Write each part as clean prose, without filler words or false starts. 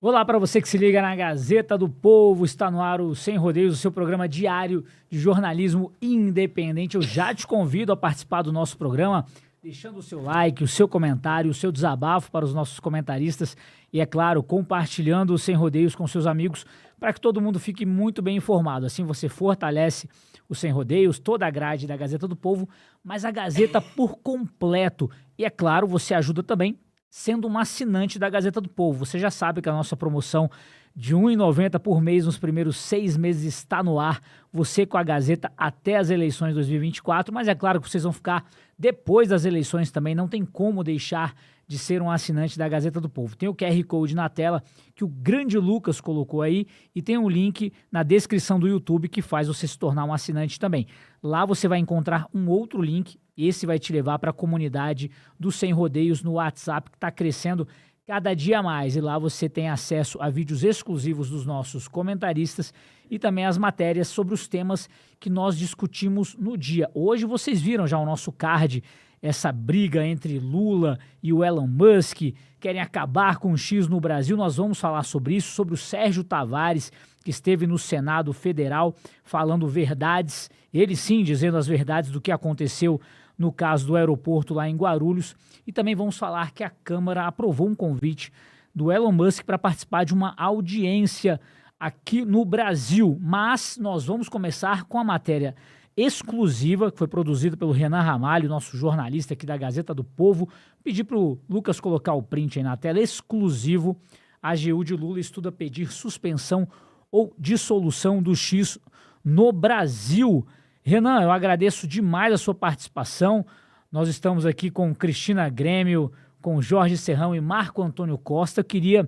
Olá para você que se liga na Gazeta do Povo, está no ar o Sem Rodeios, o seu programa diário de jornalismo independente. Eu já te convido a participar do nosso programa, deixando o seu like, o seu comentário, o seu desabafo para os nossos comentaristas e, é claro, compartilhando o Sem Rodeios com seus amigos para que todo mundo fique muito bem informado. Assim você fortalece o Sem Rodeios, toda a grade da Gazeta do Povo, mas a Gazeta por completo. E, é claro, você ajuda também sendo um assinante da Gazeta do Povo. Você já sabe que a nossa promoção de R$ 1,90 por mês nos primeiros 6 meses está no ar. Você com a Gazeta até as eleições de 2024, mas é claro que vocês vão ficar depois das eleições também. Não tem como deixar de ser um assinante da Gazeta do Povo. Tem o QR Code na tela que o grande Lucas colocou aí e tem um link na descrição do YouTube que faz você se tornar um assinante também. Lá você vai encontrar um outro link. Esse vai te levar para a comunidade do Sem Rodeios no WhatsApp, que está crescendo cada dia mais. E lá você tem acesso a vídeos exclusivos dos nossos comentaristas e também as matérias sobre os temas que nós discutimos no dia. Hoje vocês viram já o nosso card, essa briga entre Lula e o Elon Musk, querem acabar com o X no Brasil. Nós vamos falar sobre isso, sobre o Sérgio Tavares, que esteve no Senado Federal falando verdades, ele sim dizendo as verdades do que aconteceu no caso do aeroporto lá em Guarulhos. E também vamos falar que a Câmara aprovou um convite do Elon Musk para participar de uma audiência aqui no Brasil. Mas nós vamos começar com a matéria exclusiva que foi produzida pelo Renan Ramalho, nosso jornalista aqui da Gazeta do Povo. Pedi para o Lucas colocar o print aí na tela. Exclusivo: a AGU de Lula estuda pedir suspensão ou dissolução do X no Brasil. Renan, eu agradeço demais a sua participação. Nós estamos aqui com Cristina Grêmio, com Jorge Serrão e Marco Antônio Costa. Eu queria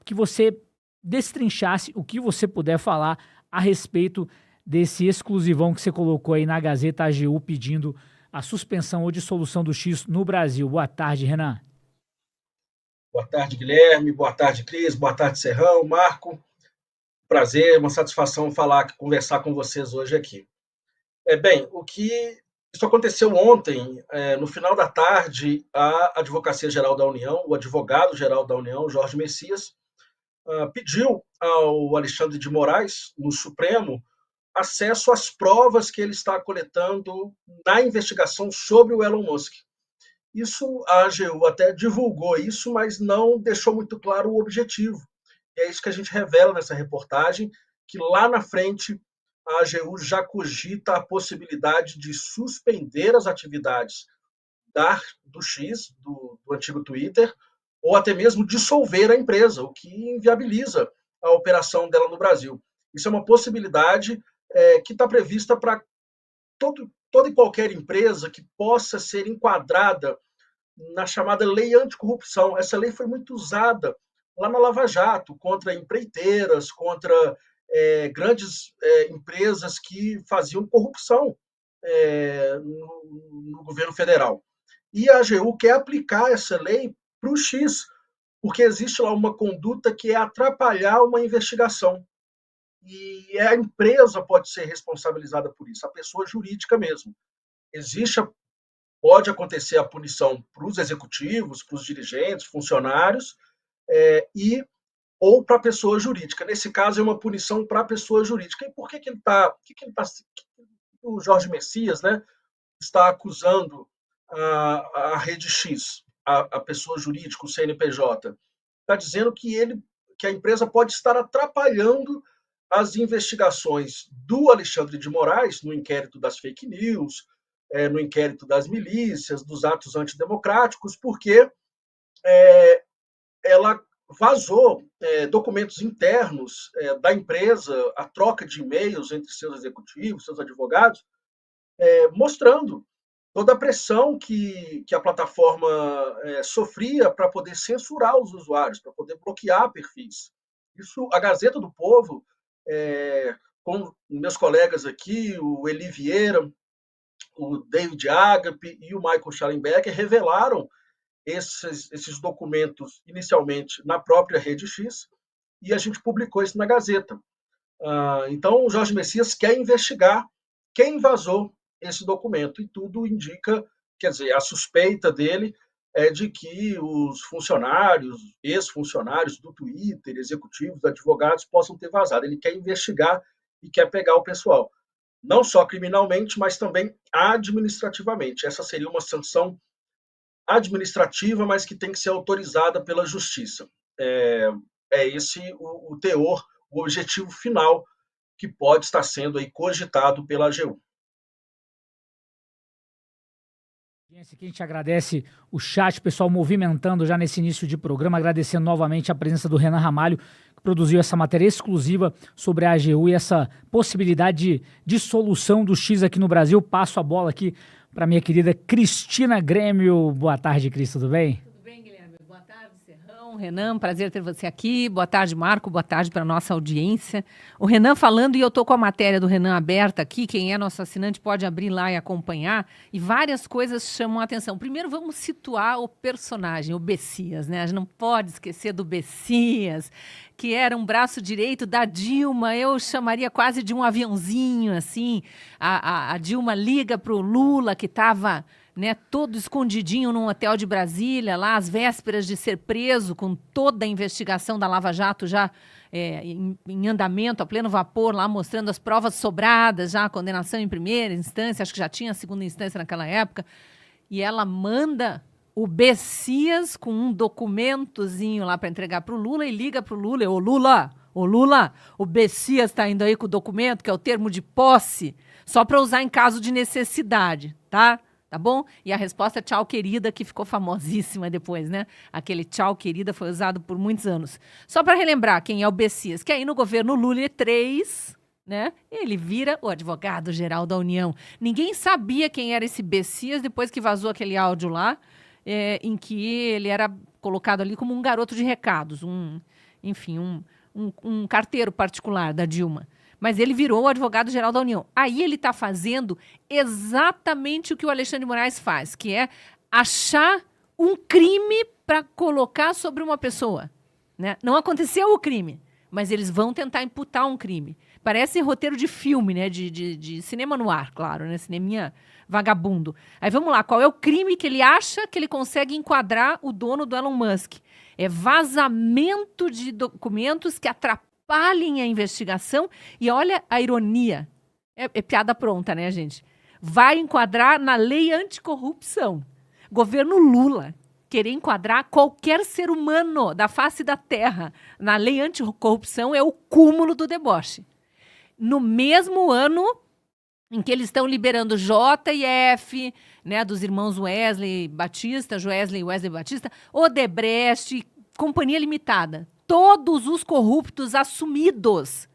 que você destrinchasse o que você puder falar a respeito desse exclusivão que você colocou aí na Gazeta AGU pedindo a suspensão ou dissolução do X no Brasil. Boa tarde, Renan. Boa tarde, Guilherme. Boa tarde, Cris. Boa tarde, Serrão, Marco. Prazer, uma satisfação conversar com vocês hoje aqui. Isso aconteceu ontem, no final da tarde, a Advocacia Geral da União, o advogado-geral da União, Jorge Messias, pediu ao Alexandre de Moraes, no Supremo, acesso às provas que ele está coletando na investigação sobre o Elon Musk. Isso, a AGU até divulgou isso, mas não deixou muito claro o objetivo. E é isso que a gente revela nessa reportagem, que lá na frente a AGU já cogita a possibilidade de suspender as atividades do X, do antigo Twitter, ou até mesmo dissolver a empresa, o que inviabiliza a operação dela no Brasil. Isso é uma possibilidade que está prevista para toda e qualquer empresa que possa ser enquadrada na chamada lei anticorrupção. Essa lei foi muito usada lá na Lava Jato, contra empreiteiras, contra grandes empresas que faziam corrupção no governo federal. E a AGU quer aplicar essa lei para o X, porque existe lá uma conduta que é atrapalhar uma investigação. E a empresa pode ser responsabilizada por isso, a pessoa jurídica mesmo. Pode acontecer a punição para os executivos, para os dirigentes, funcionários, ou para a pessoa jurídica. Nesse caso, é uma punição para a pessoa jurídica. E por que o Jorge Messias, né, está acusando a Rede X, a pessoa jurídica, o CNPJ? Está dizendo que a empresa pode estar atrapalhando as investigações do Alexandre de Moraes no inquérito das fake news, no inquérito das milícias, dos atos antidemocráticos, porque ela vazou documentos internos da empresa, a troca de e-mails entre seus executivos, seus advogados, mostrando toda a pressão que a plataforma sofria para poder censurar os usuários, para poder bloquear perfis. Isso, a Gazeta do Povo, com meus colegas aqui, o Eli Vieira, o David Agape e o Michael Schallenberger, revelaram esses documentos inicialmente na própria Rede X e a gente publicou isso na Gazeta. Então, o Jorge Messias quer investigar quem vazou esse documento e tudo indica Quer dizer, a suspeita dele é de que os funcionários, ex-funcionários do Twitter, executivos, advogados, possam ter vazado. Ele quer investigar e quer pegar o pessoal. Não só criminalmente, mas também administrativamente. Essa seria uma sanção administrativa, mas que tem que ser autorizada pela justiça. É esse o teor, o objetivo final que pode estar sendo aí cogitado pela AGU. Aqui a gente agradece o chat, o pessoal movimentando já nesse início de programa, agradecendo novamente a presença do Renan Ramalho, que produziu essa matéria exclusiva sobre a AGU e essa possibilidade de solução do X aqui no Brasil. Passo a bola aqui para minha querida Cristina Grêmio. Boa tarde, Cris, tudo bem? Tudo bem, Guilherme? Boa tarde, Serrão, Renan, prazer ter você aqui. Boa tarde, Marco, boa tarde para a nossa audiência. O Renan falando, e eu estou com a matéria do Renan aberta aqui, quem é nosso assinante pode abrir lá e acompanhar, e várias coisas chamam a atenção. Primeiro, vamos situar o personagem, o Bessias, né? A gente não pode esquecer do Bessias, que era um braço direito da Dilma, eu chamaria quase de um aviãozinho, assim. A Dilma liga para o Lula, que estava, né, todo escondidinho num hotel de Brasília, lá às vésperas de ser preso, com toda a investigação da Lava Jato já em andamento, a pleno vapor, lá mostrando as provas sobradas, já a condenação em primeira instância, acho que já tinha a segunda instância naquela época, e ela manda o Bessias com um documentozinho lá para entregar para o Lula e liga para o Lula. Ô Lula, o Bessias está indo aí com o documento, que é o termo de posse, só para usar em caso de necessidade, tá? Tá bom? E a resposta é tchau, querida, que ficou famosíssima depois, né? Aquele tchau, querida, foi usado por muitos anos. Só para relembrar quem é o Bessias, que aí no governo Lula III, né? Ele vira o advogado-geral da União. Ninguém sabia quem era esse Bessias depois que vazou aquele áudio lá, em que ele era colocado ali como um garoto de recados, um carteiro particular da Dilma. Mas ele virou o advogado-geral da União. Aí ele está fazendo exatamente o que o Alexandre de Moraes faz, que é achar um crime para colocar sobre uma pessoa, né? Não aconteceu o crime, mas eles vão tentar imputar um crime. Parece roteiro de filme, né? De cinema no ar, claro, né? Cineminha vagabundo. Aí vamos lá, qual é o crime que ele acha que ele consegue enquadrar o dono do Elon Musk? É vazamento de documentos que atrapalhem a investigação. E olha a ironia. É piada pronta, né, gente? Vai enquadrar na lei anticorrupção. Governo Lula querer enquadrar qualquer ser humano da face da terra na lei anticorrupção é o cúmulo do deboche. No mesmo ano em que eles estão liberando JF, né, dos irmãos Wesley e Wesley Batista, Odebrecht, Companhia Limitada. Todos os corruptos assumidos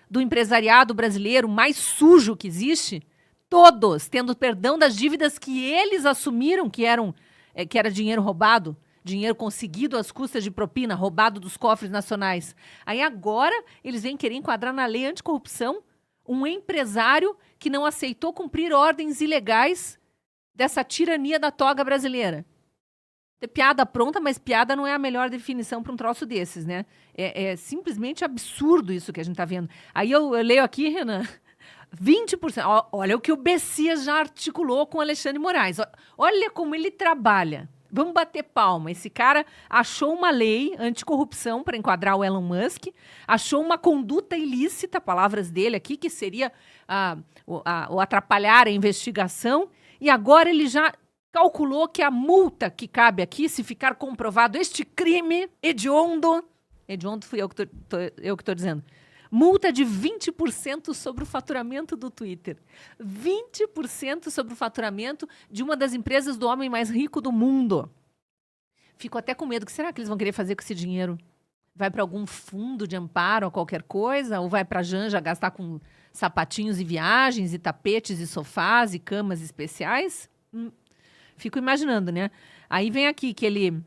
do empresariado brasileiro mais sujo que existe, todos tendo perdão das dívidas que eles assumiram, que era dinheiro roubado, dinheiro conseguido às custas de propina, roubado dos cofres nacionais. Aí agora eles vêm querer enquadrar na lei anticorrupção um empresário que não aceitou cumprir ordens ilegais dessa tirania da toga brasileira. É piada pronta, mas piada não é a melhor definição para um troço desses, né? É simplesmente absurdo isso que a gente está vendo. Aí eu leio aqui, Renan, 20%. Olha o que o Bessias já articulou com o Alexandre de Moraes. Olha como ele trabalha. Vamos bater palma. Esse cara achou uma lei anticorrupção para enquadrar o Elon Musk, achou uma conduta ilícita, palavras dele aqui, que seria o atrapalhar a investigação, e agora ele já calculou que a multa que cabe aqui, se ficar comprovado este crime hediondo fui eu que estou dizendo, multa de 20% sobre o faturamento do Twitter. 20% sobre o faturamento de uma das empresas do homem mais rico do mundo. Fico até com medo. O que será que eles vão querer fazer com esse dinheiro? Vai para algum fundo de amparo ou qualquer coisa? Ou vai para a Janja gastar com sapatinhos e viagens, e tapetes e sofás e camas especiais? Fico imaginando, né? Aí vem aqui que ele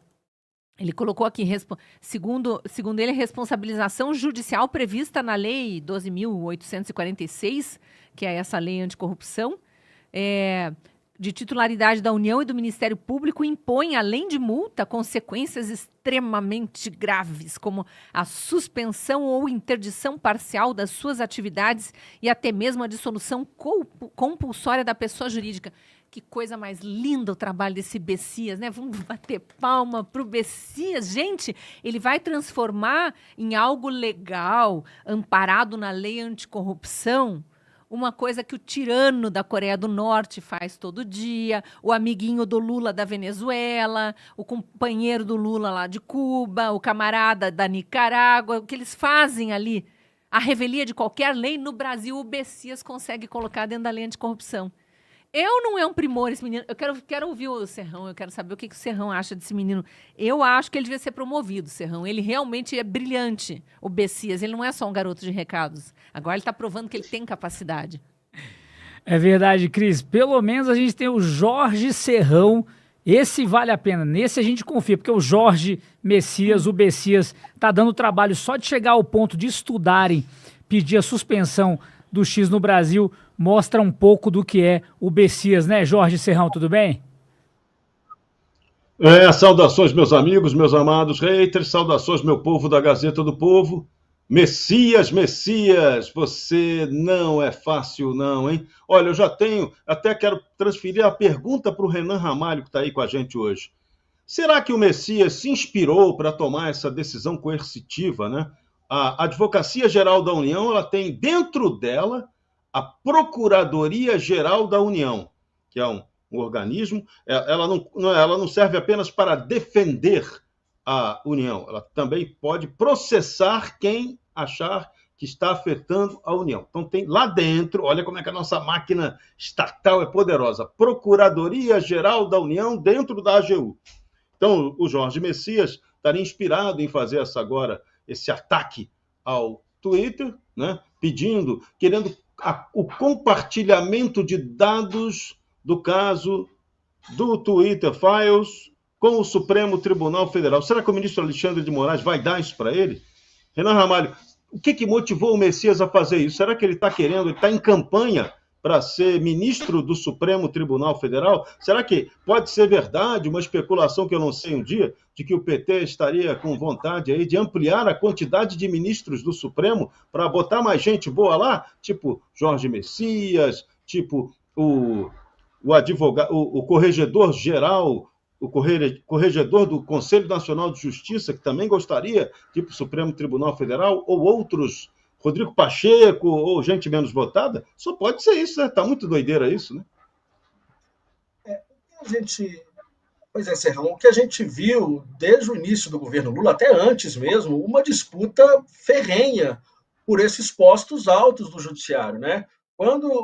colocou aqui, segundo ele, responsabilização judicial prevista na Lei 12.846, que é essa lei anticorrupção, de titularidade da União e do Ministério Público, impõe, além de multa, consequências extremamente graves, como a suspensão ou interdição parcial das suas atividades e até mesmo a dissolução compulsória da pessoa jurídica. Que coisa mais linda o trabalho desse Bessias, né? Vamos bater palma pro Bessias. Gente, ele vai transformar em algo legal, amparado na lei anticorrupção, uma coisa que o tirano da Coreia do Norte faz todo dia, o amiguinho do Lula da Venezuela, o companheiro do Lula lá de Cuba, o camarada da Nicarágua, o que eles fazem ali. A revelia de qualquer lei, no Brasil o Bessias consegue colocar dentro da lei anticorrupção. Não é um primor esse menino. Eu quero ouvir o Serrão, eu quero saber o que o Serrão acha desse menino. Eu acho que ele devia ser promovido, Serrão. Ele realmente é brilhante, o Bessias. Ele não é só um garoto de recados. Agora ele está provando que ele tem capacidade. É verdade, Cris. Pelo menos a gente tem o Jorge Serrão. Esse vale a pena. Nesse a gente confia, porque o Jorge Messias, o Bessias, tá dando trabalho só de chegar ao ponto de estudarem, pedir a suspensão do X no Brasil, mostra um pouco do que é o Bessias, né, Jorge Serrão? Tudo bem? Saudações, meus amigos, meus amados haters, saudações, meu povo da Gazeta do Povo. Messias, você não é fácil não, hein? Olha, eu já até quero transferir a pergunta para o Renan Ramalho, que está aí com a gente hoje. Será que o Messias se inspirou para tomar essa decisão coercitiva, né? A Advocacia Geral da União, ela tem dentro dela a Procuradoria-Geral da União, que é um organismo, ela não serve apenas para defender a União, ela também pode processar quem achar que está afetando a União. Então tem lá dentro, olha como é que a nossa máquina estatal é poderosa, Procuradoria-Geral da União dentro da AGU. Então o Jorge Messias estaria inspirado em fazer esse ataque ao Twitter, né, querendo o compartilhamento de dados do caso do Twitter Files com o Supremo Tribunal Federal. Será que o ministro Alexandre de Moraes vai dar isso para ele? Renan Ramalho, o que motivou o Messias a fazer isso? Será que ele está em campanha para ser ministro do Supremo Tribunal Federal? Será que pode ser verdade, uma especulação que eu não sei um dia, de que o PT estaria com vontade aí de ampliar a quantidade de ministros do Supremo para botar mais gente boa lá? Tipo Jorge Messias, tipo o advogado, o corregedor-geral, o corregedor do Conselho Nacional de Justiça, que também gostaria, tipo Supremo Tribunal Federal, ou outros, Rodrigo Pacheco, ou gente menos votada? Só pode ser isso, né? Tá muito doideira isso, né? Pois é, Serrão, o que a gente viu desde o início do governo Lula, até antes mesmo, uma disputa ferrenha por esses postos altos do judiciário, né?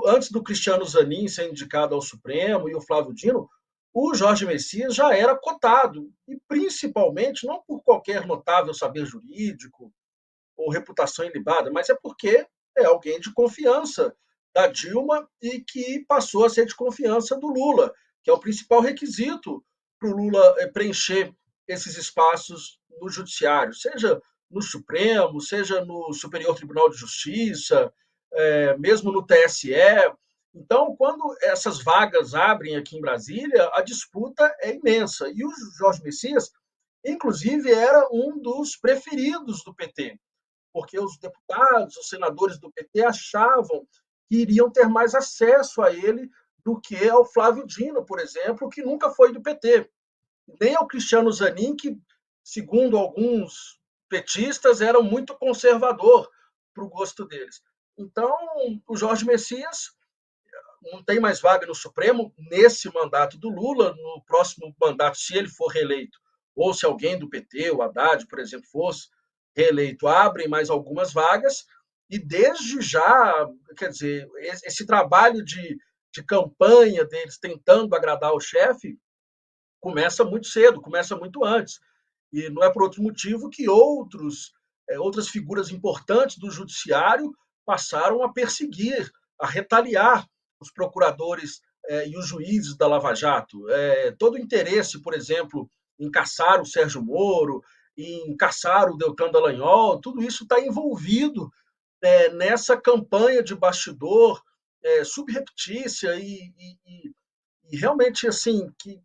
Antes do Cristiano Zanin ser indicado ao Supremo e o Flávio Dino, o Jorge Messias já era cotado, e principalmente não por qualquer notável saber jurídico ou reputação ilibada, mas é porque é alguém de confiança da Dilma e que passou a ser de confiança do Lula, que é o principal requisito para o Lula preencher esses espaços no judiciário, seja no Supremo, seja no Superior Tribunal de Justiça, mesmo no TSE. Então, quando essas vagas abrem aqui em Brasília, a disputa é imensa. E o Jorge Messias, inclusive, era um dos preferidos do PT, porque os deputados, os senadores do PT achavam que iriam ter mais acesso a ele do que ao Flávio Dino, por exemplo, que nunca foi do PT. Nem ao Cristiano Zanin, que, segundo alguns petistas, era muito conservador para o gosto deles. Então, o Jorge Messias não tem mais vaga no Supremo nesse mandato do Lula. No próximo mandato, se ele for reeleito, ou se alguém do PT, o Haddad, por exemplo, fosse reeleito, abrem mais algumas vagas, e desde já, quer dizer, esse trabalho de campanha deles tentando agradar o chefe começa muito cedo, começa muito antes. E não é por outro motivo que outras figuras importantes do judiciário passaram a perseguir, a retaliar os procuradores e os juízes da Lava Jato. Todo o interesse, por exemplo, em caçar o Sérgio Moro, em caçar o Deltan Dallagnol, tudo isso está envolvido nessa campanha de bastidor subreptícia e realmente assim que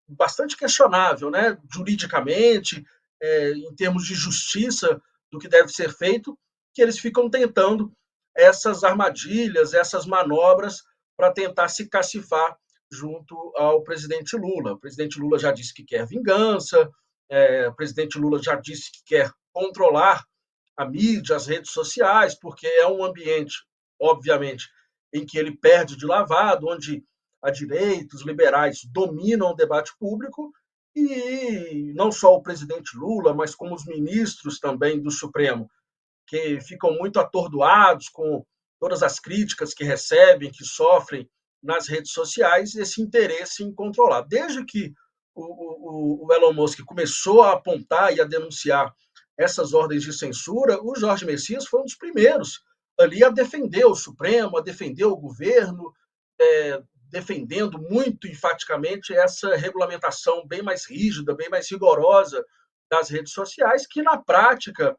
bastante questionável, né, juridicamente, em termos de justiça do que deve ser feito, que eles ficam tentando essas armadilhas, essas manobras para tentar se cacifar junto ao presidente Lula. O presidente Lula já disse que quer vingança, o presidente Lula já disse que quer controlar a mídia, as redes sociais, porque é um ambiente, obviamente, em que ele perde de lavado, onde a direita, os liberais dominam o debate público, e não só o presidente Lula, mas como os ministros também do Supremo, que ficam muito atordoados com todas as críticas que recebem, que sofrem nas redes sociais, esse interesse em controlar. Desde que o Elon Musk começou a apontar e a denunciar essas ordens de censura, o Jorge Messias foi um dos primeiros ali a defender o Supremo, a defender o governo, defendendo muito enfaticamente essa regulamentação bem mais rígida, bem mais rigorosa das redes sociais, que na prática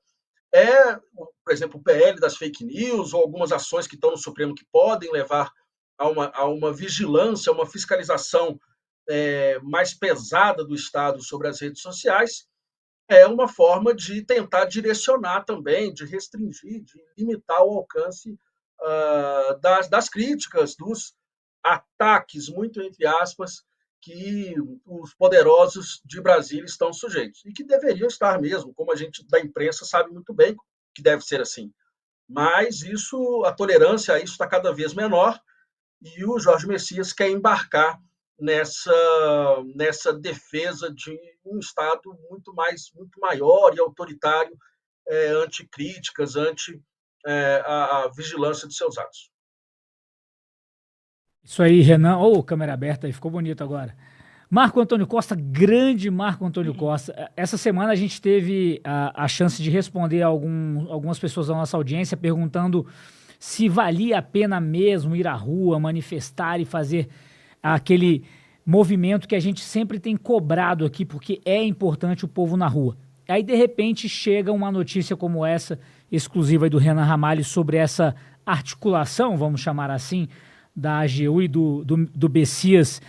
por exemplo, o PL das fake news ou algumas ações que estão no Supremo que podem levar a uma vigilância, a uma fiscalização mais pesada do Estado sobre as redes sociais, é uma forma de tentar direcionar também, de restringir, de limitar o alcance das críticas, dos ataques, muito entre aspas, que os poderosos de Brasília estão sujeitos. E que deveriam estar mesmo, como a gente da imprensa sabe muito bem que deve ser assim. Mas a tolerância a isso está cada vez menor, e o Jorge Messias quer embarcar nessa defesa de um Estado muito maior e autoritário, anti-críticas, anti a vigilância de seus atos. Isso aí, Renan. Câmera aberta aí, ficou bonito agora. Marco Antônio Costa, grande Marco Antônio Costa. Essa semana a gente teve a chance de responder a algumas pessoas da nossa audiência perguntando se valia a pena mesmo ir à rua, manifestar e fazer aquele movimento que a gente sempre tem cobrado aqui, porque é importante o povo na rua. Aí, de repente, chega uma notícia como essa, exclusiva aí do Renan Ramalho, sobre essa articulação, vamos chamar assim, da AGU e do Bessias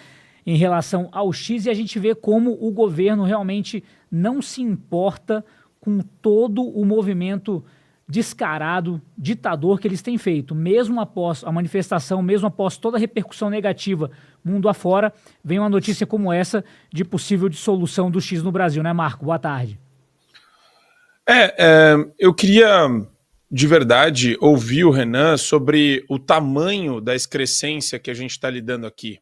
em relação ao X, e a gente vê como o governo realmente não se importa com todo o movimento descarado, ditador que eles têm feito. Mesmo após a manifestação, mesmo após toda a repercussão negativa mundo afora, vem uma notícia como essa de possível dissolução do X no Brasil, né, Marco? Boa tarde. Eu queria, de verdade, ouvir o Renan sobre o tamanho da excrescência que a gente está lidando aqui.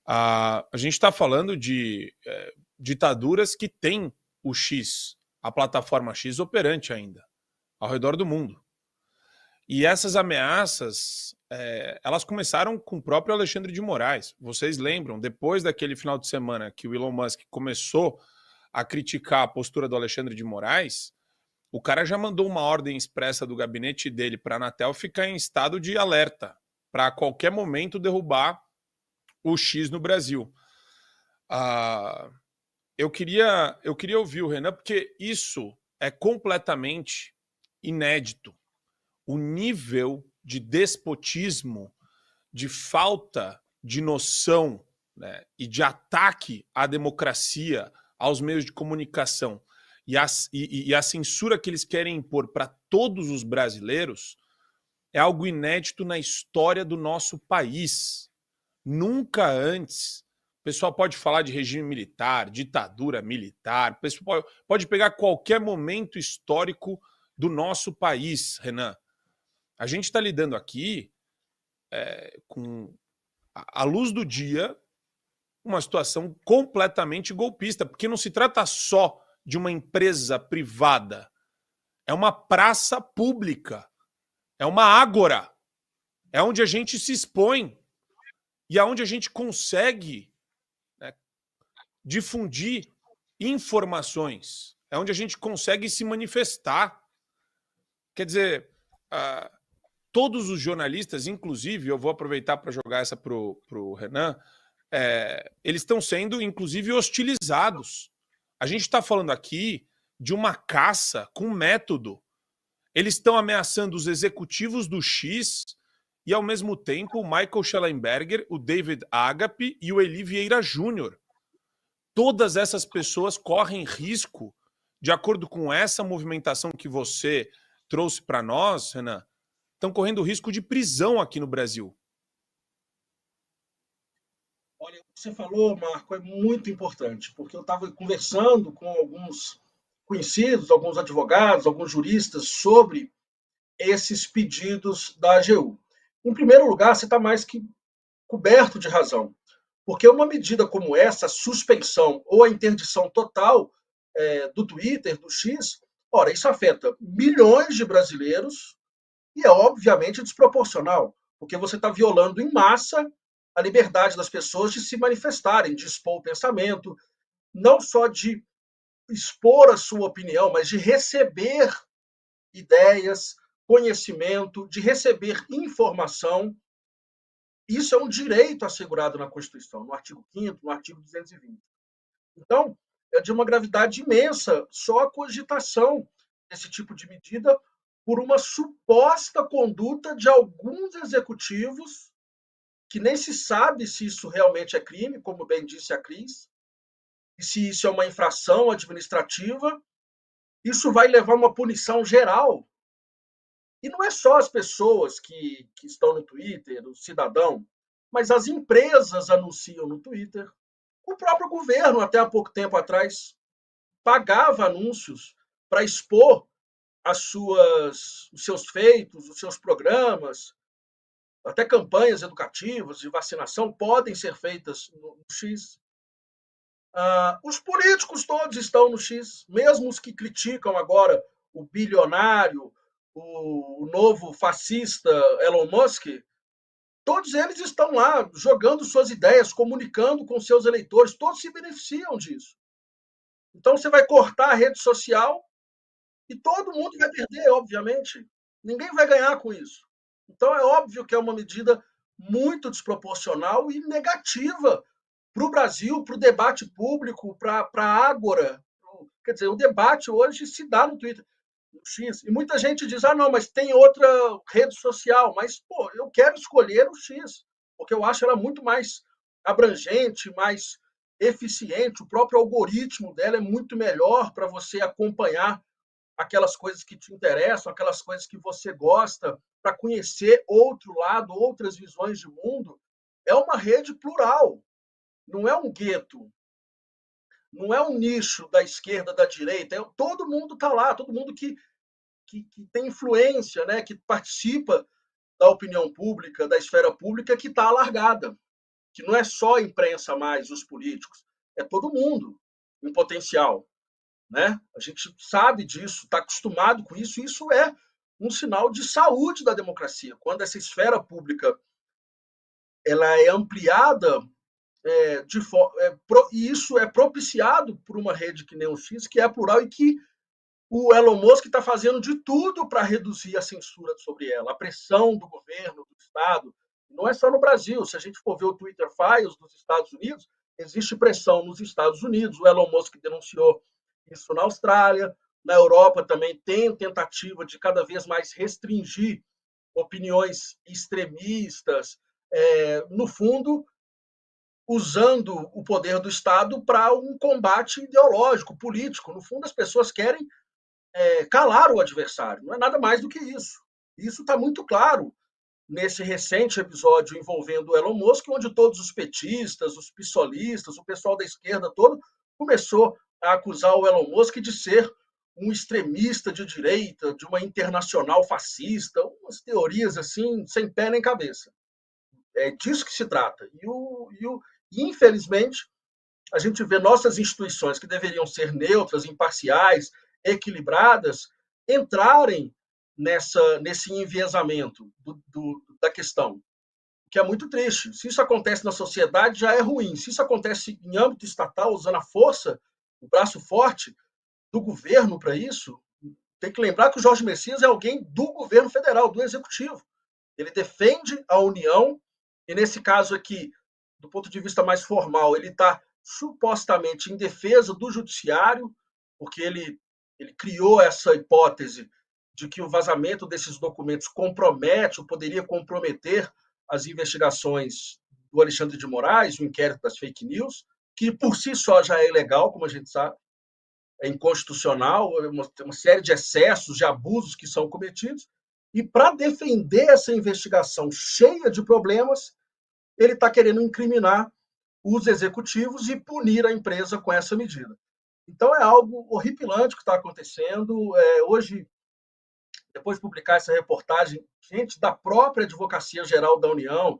A gente está falando de ditaduras que têm o X, a plataforma X operante ainda, ao redor do mundo. E essas ameaças, elas começaram com o próprio Alexandre de Moraes. Vocês lembram, depois daquele final de semana que o Elon Musk começou a criticar a postura do Alexandre de Moraes, o cara já mandou uma ordem expressa do gabinete dele para a Anatel ficar em estado de alerta, para a qualquer momento derrubar o X no Brasil. Eu queria ouvir o Renan, porque isso é completamente inédito. O nível de despotismo, de falta de noção, né, e de ataque à democracia, aos meios de comunicação, e a censura que eles querem impor para todos os brasileiros é algo inédito na história do nosso país. Nunca antes. O pessoal pode falar de regime militar, ditadura militar, o pessoal pode pegar qualquer momento histórico do nosso país, Renan. A gente está lidando aqui com, à luz do dia, uma situação completamente golpista, porque não se trata só de uma empresa privada, é uma praça pública, é uma ágora, é onde a gente se expõe e é onde a gente consegue, né, difundir informações, é onde a gente consegue se manifestar. Quer dizer, todos os jornalistas, inclusive, eu vou aproveitar para jogar essa para o Renan, eles estão sendo, inclusive, hostilizados. A gente está falando aqui de uma caça com método. Eles estão ameaçando os executivos do X e, ao mesmo tempo, o Michael Schellenberger, o David Agape e o Eli Vieira Júnior. Todas essas pessoas correm risco, de acordo com essa movimentação que você trouxe para nós, Renan, estão correndo risco de prisão aqui no Brasil. você falou, Marco, é muito importante, porque eu estava conversando com alguns conhecidos, alguns advogados, alguns juristas sobre esses pedidos da AGU. Em primeiro lugar, você está mais que coberto de razão, porque uma medida como essa, a suspensão ou a interdição total do Twitter, do X, ora, isso afeta milhões de brasileiros e é obviamente desproporcional, porque você está violando em massa a liberdade das pessoas de se manifestarem, de expor o pensamento, não só de expor a sua opinião, mas de receber ideias, conhecimento, de receber informação. Isso é um direito assegurado na Constituição, no artigo 5º, no artigo 220. Então, é de uma gravidade imensa só a cogitação desse tipo de medida por uma suposta conduta de alguns executivos que nem se sabe se isso realmente é crime, como bem disse a Cris, e se isso é uma infração administrativa. Isso vai levar a uma punição geral. E não é só as pessoas que estão no Twitter, o cidadão, mas as empresas anunciam no Twitter. O próprio governo, até há pouco tempo atrás, pagava anúncios para expor os seus feitos, os seus programas, até campanhas educativas de vacinação podem ser feitas no X. Os políticos todos estão no X, mesmo os que criticam agora o bilionário, o novo fascista Elon Musk, todos eles estão lá jogando suas ideias, comunicando com seus eleitores, todos se beneficiam disso. Então você vai cortar a rede social e todo mundo vai perder, obviamente. Ninguém vai ganhar com isso. Então é óbvio que é uma medida muito desproporcional e negativa para o Brasil, para o debate público, para a ágora. Quer dizer, o debate hoje se dá no Twitter, no X. E muita gente diz, não, mas tem outra rede social. Mas, pô, eu quero escolher o X, porque eu acho ela muito mais abrangente, mais eficiente. O próprio algoritmo dela é muito melhor para você acompanhar aquelas coisas que te interessam, aquelas coisas que você gosta, para conhecer outro lado, outras visões de mundo. É uma rede plural, não é um gueto, não é um nicho da esquerda, da direita, todo mundo está lá, todo mundo que tem influência, né, que participa da opinião pública, da esfera pública, que está alargada, que não é só a imprensa mais, os políticos, é todo mundo em potencial. Né? A gente sabe disso, está acostumado com isso, e isso é um sinal de saúde da democracia. Quando essa esfera pública ela é ampliada, e isso é propiciado por uma rede que nem o X, que é plural e que o Elon Musk está fazendo de tudo para reduzir a censura sobre ela, a pressão do governo, do Estado. Não é só no Brasil. Se a gente for ver o Twitter Files dos Estados Unidos, existe pressão nos Estados Unidos. O Elon Musk denunciou isso na Austrália. Na Europa também tem tentativa de cada vez mais restringir opiniões extremistas, no fundo, usando o poder do Estado para um combate ideológico, político. No fundo, as pessoas querem calar o adversário. Não é nada mais do que isso. Isso está muito claro nesse recente episódio envolvendo o Elon Musk, onde todos os petistas, os pissolistas, o pessoal da esquerda todo começou a acusar o Elon Musk de ser um extremista de direita, de uma internacional fascista, umas teorias assim, sem pé nem cabeça. É disso que se trata. E infelizmente, a gente vê nossas instituições, que deveriam ser neutras, imparciais, equilibradas, entrarem nesse enviesamento da questão, que é muito triste. Se isso acontece na sociedade, já é ruim. Se isso acontece em âmbito estatal, usando a força, o braço forte do governo para isso, tem que lembrar que o Jorge Messias é alguém do governo federal, do executivo. Ele defende a União, e nesse caso aqui, do ponto de vista mais formal, ele está supostamente em defesa do judiciário, porque ele criou essa hipótese de que o vazamento desses documentos compromete ou poderia comprometer as investigações do Alexandre de Moraes, o inquérito das fake news, que por si só já é ilegal, como a gente sabe, é inconstitucional, tem uma série de excessos, de abusos que são cometidos, e para defender essa investigação cheia de problemas, ele está querendo incriminar os executivos e punir a empresa com essa medida. Então, é algo horripilante que está acontecendo. Hoje, depois de publicar essa reportagem, gente da própria Advocacia Geral da União,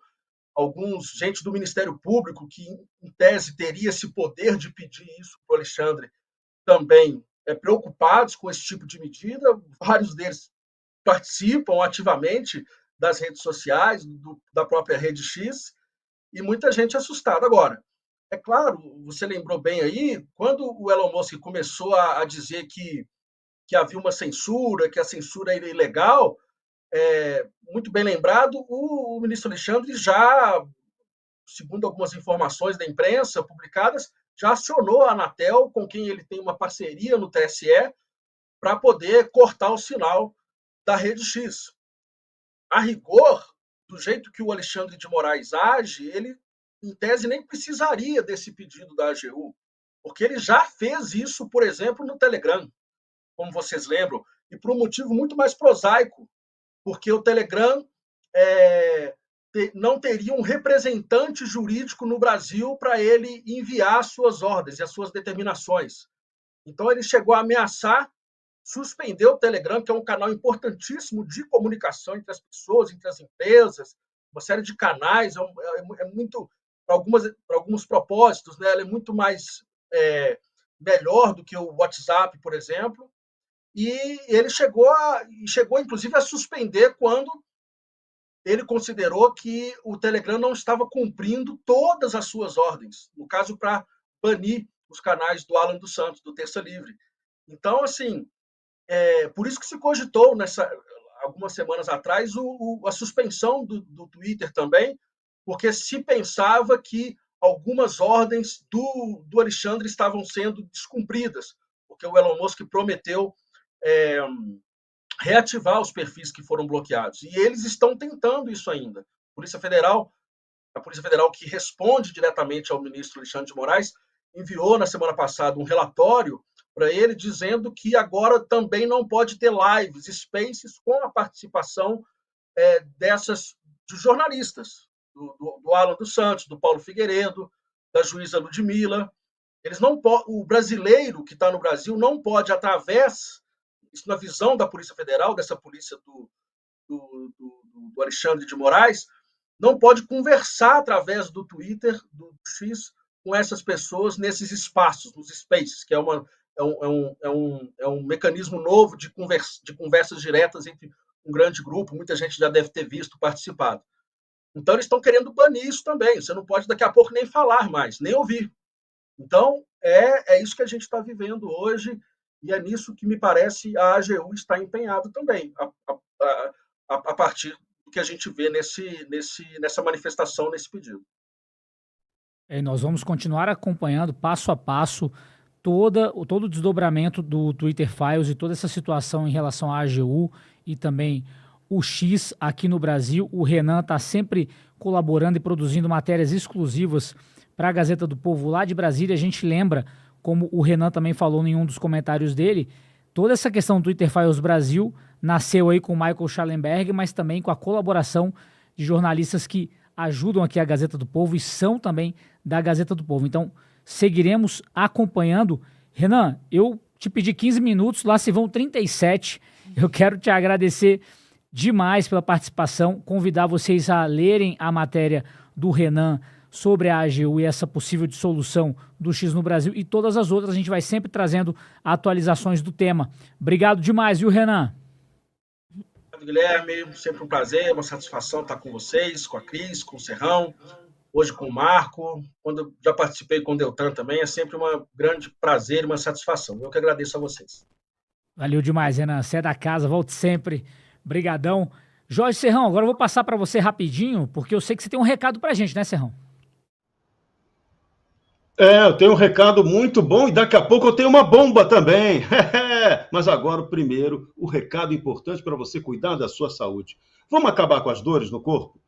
gente do Ministério Público, que, em tese, teria esse poder de pedir isso para o Alexandre, também preocupados com esse tipo de medida. Vários deles participam ativamente das redes sociais, da própria Rede X, e muita gente assustada. Agora, é claro, você lembrou bem aí, quando o Elon Musk começou a dizer que havia uma censura, que a censura era ilegal, muito bem lembrado, o ministro Alexandre já, segundo algumas informações da imprensa publicadas, já acionou a Anatel, com quem ele tem uma parceria no TSE, para poder cortar o sinal da Rede X. A rigor, do jeito que o Alexandre de Moraes age, ele, em tese, nem precisaria desse pedido da AGU, porque ele já fez isso, por exemplo, no Telegram, como vocês lembram, e por um motivo muito mais prosaico, porque o Telegram não teria um representante jurídico no Brasil para ele enviar as suas ordens e as suas determinações. Então, ele chegou a ameaçar suspender o Telegram, que é um canal importantíssimo de comunicação entre as pessoas, entre as empresas, uma série de canais, muito, para alguns propósitos, né, ele é muito mais melhor do que o WhatsApp, por exemplo, e ele chegou, inclusive, a suspender quando ele considerou que o Telegram não estava cumprindo todas as suas ordens, no caso, para banir os canais do Alan dos Santos, do Terça Livre. Então, assim, por isso que se cogitou, algumas semanas atrás, a suspensão do Twitter também, porque se pensava que algumas ordens do Alexandre estavam sendo descumpridas, porque o Elon Musk prometeu reativar os perfis que foram bloqueados. E eles estão tentando isso ainda. A Polícia Federal, que responde diretamente ao ministro Alexandre de Moraes, enviou na semana passada um relatório para ele dizendo que agora também não pode ter lives, spaces com a participação de jornalistas, do Alan dos Santos, do Paulo Figueiredo, da juíza Ludmila. O brasileiro que está no Brasil não pode, através, isso na visão da Polícia Federal, dessa polícia do Alexandre de Moraes, não pode conversar através do Twitter, do X, com essas pessoas nesses espaços, nos spaces, que é um mecanismo novo de conversas diretas entre um grande grupo, muita gente já deve ter visto, participado. Então, eles estão querendo banir isso também. Você não pode, daqui a pouco, nem falar mais, nem ouvir. Então, é isso que a gente está vivendo hoje, e é nisso que, me parece, a AGU está empenhada também, a partir do que a gente vê nessa manifestação, nesse pedido. Nós vamos continuar acompanhando, passo a passo, todo o desdobramento do Twitter Files e toda essa situação em relação à AGU e também o X aqui no Brasil. O Renan está sempre colaborando e produzindo matérias exclusivas para a Gazeta do Povo lá de Brasília. A gente lembra, como o Renan também falou em um dos comentários dele, toda essa questão do Twitter Files Brasil nasceu aí com o Michael Schallenberg, mas também com a colaboração de jornalistas que ajudam aqui a Gazeta do Povo e são também da Gazeta do Povo. Então, seguiremos acompanhando. Renan, eu te pedi 15 minutos, lá se vão 37. Eu quero te agradecer demais pela participação, convidar vocês a lerem a matéria do Renan sobre a AGU e essa possível dissolução do X no Brasil e todas as outras. A gente vai sempre trazendo atualizações do tema. Obrigado demais, viu, Renan? Guilherme, sempre um prazer, uma satisfação estar com vocês, com a Cris, com o Serrão, hoje com o Marco, quando eu já participei com o Deltan também, é sempre um grande prazer e uma satisfação. Eu que agradeço a vocês. Valeu demais, Renan, você é da casa, volte sempre. Brigadão. Jorge Serrão, agora eu vou passar para você rapidinho, porque eu sei que você tem um recado para a gente, né, Serrão? Eu tenho um recado muito bom e daqui a pouco eu tenho uma bomba também. Mas agora, primeiro, o recado importante para você cuidar da sua saúde. Vamos acabar com as dores no corpo?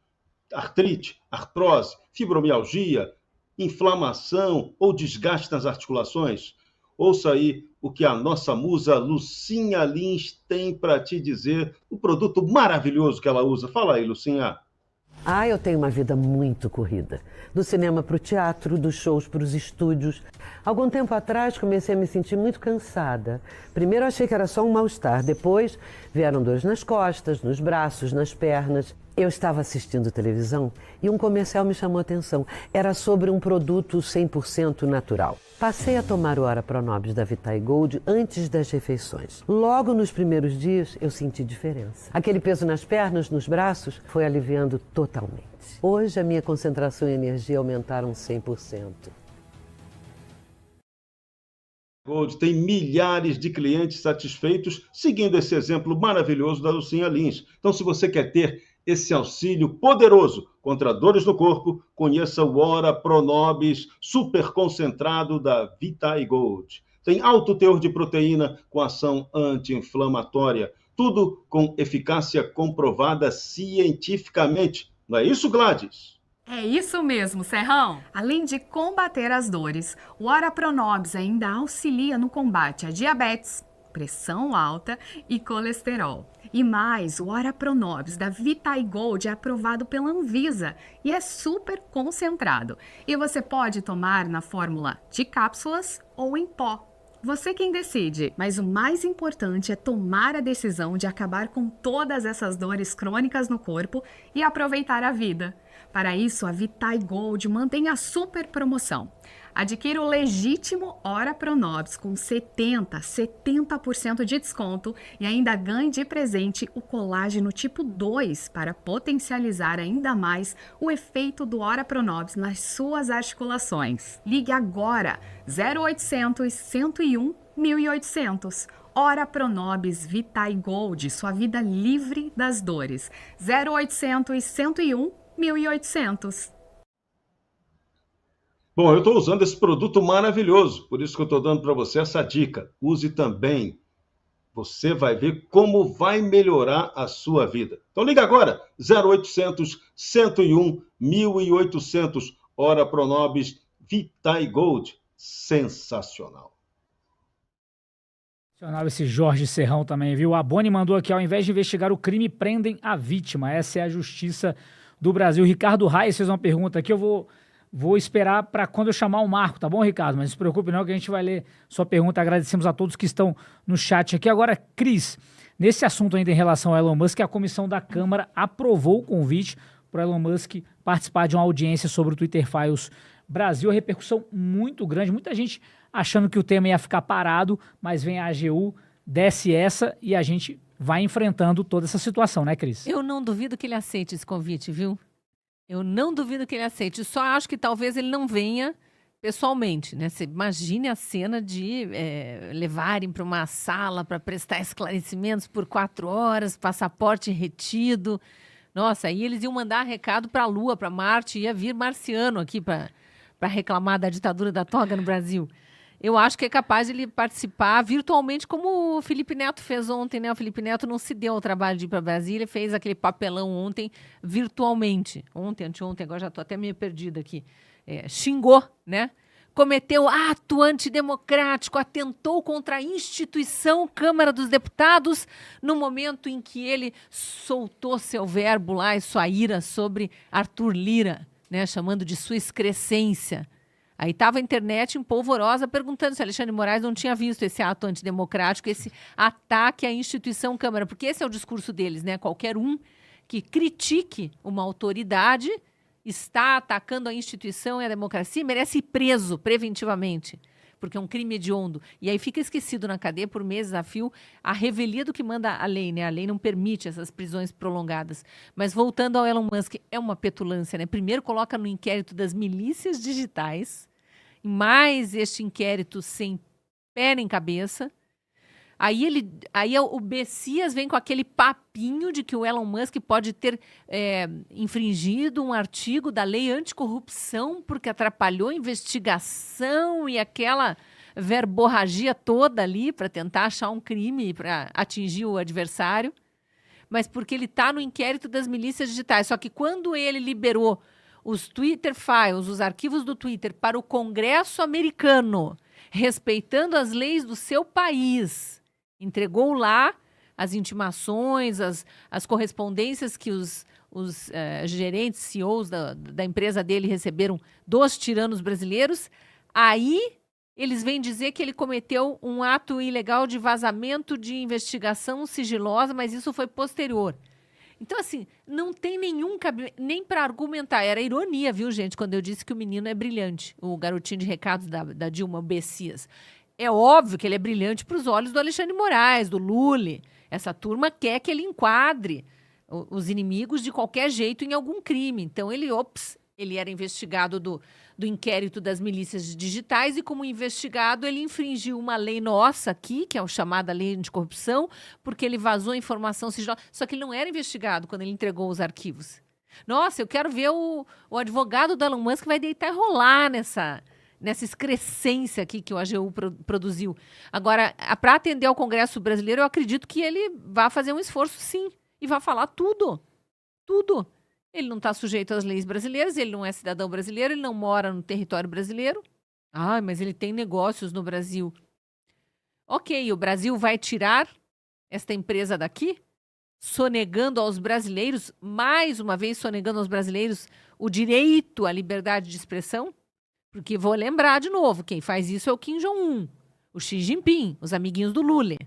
Artrite, artrose, fibromialgia, inflamação ou desgaste nas articulações? Ouça aí o que a nossa musa Lucinha Lins tem para te dizer, o produto maravilhoso que ela usa. Fala aí, Lucinha. Eu tenho uma vida muito corrida. Do cinema para o teatro, dos shows para os estúdios. Algum tempo atrás comecei a me sentir muito cansada. Primeiro achei que era só um mal-estar. Depois vieram dores nas costas, nos braços, nas pernas. Eu estava assistindo televisão e um comercial me chamou a atenção. Era sobre um produto 100% natural. Passei a tomar o Ora Pronobis da Vitae Gold antes das refeições. Logo nos primeiros dias eu senti diferença. Aquele peso nas pernas, nos braços, foi aliviando totalmente. Hoje a minha concentração e energia aumentaram 100%. Gold tem milhares de clientes satisfeitos seguindo esse exemplo maravilhoso da Lucinha Lins. Então, se você quer ter esse auxílio poderoso contra dores no corpo, conheça o Ora Pronobis super concentrado da Vitae Gold. Tem alto teor de proteína com ação anti-inflamatória, tudo com eficácia comprovada cientificamente. Não é isso, Gladys? É isso mesmo, Serrão. Além de combater as dores, o Ora Pronobis ainda auxilia no combate a diabetes, pressão alta e colesterol. E mais, o Ora Pronobis da Vitae Gold é aprovado pela Anvisa e é super concentrado. E você pode tomar na fórmula de cápsulas ou em pó. Você quem decide, mas o mais importante é tomar a decisão de acabar com todas essas dores crônicas no corpo e aproveitar a vida. Para isso, a Vitae Gold mantém a super promoção. Adquira o legítimo Ora Pronobis com 70% de desconto e ainda ganhe de presente o colágeno tipo 2 para potencializar ainda mais o efeito do Ora Pronobis nas suas articulações. Ligue agora 0800 101 1800. Ora Pronobis Vitae Gold, sua vida livre das dores. 0800 101 1800. Bom, eu estou usando esse produto maravilhoso, por isso que eu estou dando para você essa dica. Use também. Você vai ver como vai melhorar a sua vida. Então liga agora, 0800 101 1800. Ora Pronobis Vitae Gold. Sensacional. Esse Jorge Serrão também, viu? A Boni mandou aqui, ao invés de investigar o crime, prendem a vítima. Essa é a justiça do Brasil. Ricardo Reis fez uma pergunta aqui, eu vou esperar para quando eu chamar o Marco, tá bom, Ricardo? Mas não se preocupe não, que a gente vai ler sua pergunta. Agradecemos a todos que estão no chat aqui. Agora, Cris, nesse assunto ainda em relação ao Elon Musk, a comissão da Câmara aprovou o convite para o Elon Musk participar de uma audiência sobre o Twitter Files Brasil. A repercussão muito grande, muita gente achando que o tema ia ficar parado, mas vem a AGU, desce essa e a gente vai enfrentando toda essa situação, né, Cris? Eu não duvido que ele aceite esse convite, viu? Eu não duvido que ele aceite. Só acho que talvez ele não venha pessoalmente, né? Você imagine a cena de levarem para uma sala para prestar esclarecimentos por 4 horas, passaporte retido. Nossa, aí eles iam mandar recado para a Lua, para Marte, ia vir marciano aqui para reclamar da ditadura da toga no Brasil. Eu acho que é capaz de ele participar virtualmente, como o Felipe Neto fez ontem, né? O Felipe Neto não se deu ao trabalho de ir para Brasília, fez aquele papelão ontem virtualmente. Ontem, anteontem, agora já estou até meio perdida aqui. Xingou, né? Cometeu ato antidemocrático, atentou contra a instituição Câmara dos Deputados no momento em que ele soltou seu verbo lá e sua ira sobre Arthur Lira, né? Chamando de sua excrescência. Aí estava a internet em polvorosa perguntando se Alexandre de Moraes não tinha visto esse ato antidemocrático, esse ataque à instituição Câmara, porque esse é o discurso deles, né? Qualquer um que critique uma autoridade está atacando a instituição e a democracia e merece ir preso preventivamente, porque é um crime hediondo. E aí fica esquecido na cadeia por meses a fio a revelia do que manda a lei, né? A lei não permite essas prisões prolongadas. Mas voltando ao Elon Musk, é uma petulância, né? Primeiro coloca no inquérito das milícias digitais, mais este inquérito sem pé nem cabeça. Aí o Bessias vem com aquele papinho de que o Elon Musk pode ter infringido um artigo da lei anticorrupção porque atrapalhou a investigação e aquela verborragia toda ali para tentar achar um crime para atingir o adversário. Mas porque ele está no inquérito das milícias digitais. Só que quando ele liberou os Twitter Files, os arquivos do Twitter, para o Congresso americano, respeitando as leis do seu país, entregou lá as intimações, as correspondências que os os gerentes, CEOs da empresa dele receberam dos tiranos brasileiros. Aí eles vêm dizer que ele cometeu um ato ilegal de vazamento de investigação sigilosa, mas isso foi posterior. Então, assim, não tem nenhum cabimento, nem para argumentar. Era ironia, viu, gente, quando eu disse que o menino é brilhante, o garotinho de recados da Dilma, o Bessias. É óbvio que ele é brilhante para os olhos do Alexandre de Moraes, do Lully. Essa turma quer que ele enquadre os inimigos de qualquer jeito em algum crime. Então, ele era investigado do inquérito das milícias digitais e, como investigado, ele infringiu uma lei nossa aqui, que é a chamada lei anticorrupção, porque ele vazou informação sigilosa. Só que ele não era investigado quando ele entregou os arquivos. Nossa, eu quero ver o advogado do Elon Musk vai deitar e rolar nessa excrescência aqui que o AGU produziu. Agora, para atender ao Congresso brasileiro, eu acredito que ele vai fazer um esforço, sim, e vai falar tudo. Tudo. Ele não está sujeito às leis brasileiras, ele não é cidadão brasileiro, ele não mora no território brasileiro. Ah, mas ele tem negócios no Brasil. Ok, o Brasil vai tirar esta empresa daqui, sonegando aos brasileiros, mais uma vez sonegando aos brasileiros o direito à liberdade de expressão? Porque vou lembrar de novo, quem faz isso é o Kim Jong-un, o Xi Jinping, os amiguinhos do Lula.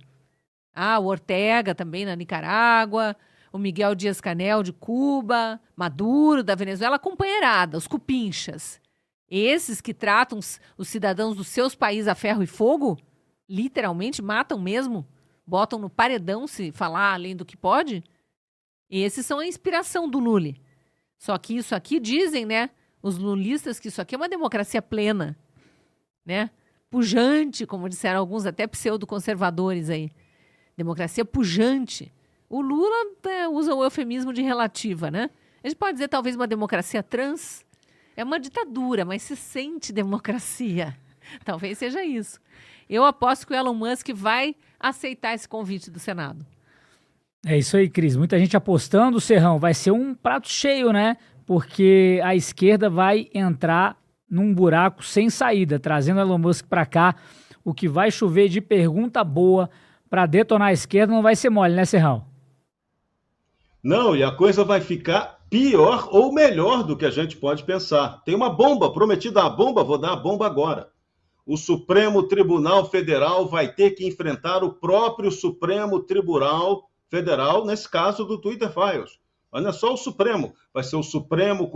Ah, o Ortega também na Nicarágua, o Miguel Dias-Canel de Cuba, Maduro da Venezuela, a companheirada, os cupinchas. Esses que tratam os cidadãos dos seus países a ferro e fogo, literalmente matam mesmo, botam no paredão se falar além do que pode. Esses são a inspiração do Lula. Só que isso aqui dizem, né, os lulistas, que isso aqui é uma democracia plena, né? Pujante, como disseram alguns até pseudo-conservadores aí. Democracia pujante. O Lula usa o eufemismo de relativa, né? A gente pode dizer talvez uma democracia trans. É uma ditadura, mas se sente democracia. Talvez seja isso. Eu aposto que o Elon Musk vai aceitar esse convite do Senado. É isso aí, Cris. Muita gente apostando, Serrão. Vai ser um prato cheio, né? Porque a esquerda vai entrar num buraco sem saída, trazendo o Elon Musk para cá. O que vai chover de pergunta boa para detonar a esquerda não vai ser mole, né, Serrão? Não, e a coisa vai ficar pior ou melhor do que a gente pode pensar. Tem uma bomba, prometida a bomba, vou dar a bomba agora. O Supremo Tribunal Federal vai ter que enfrentar o próprio Supremo Tribunal Federal, nesse caso do Twitter Files. Olha só o Supremo. Vai ser o Supremo,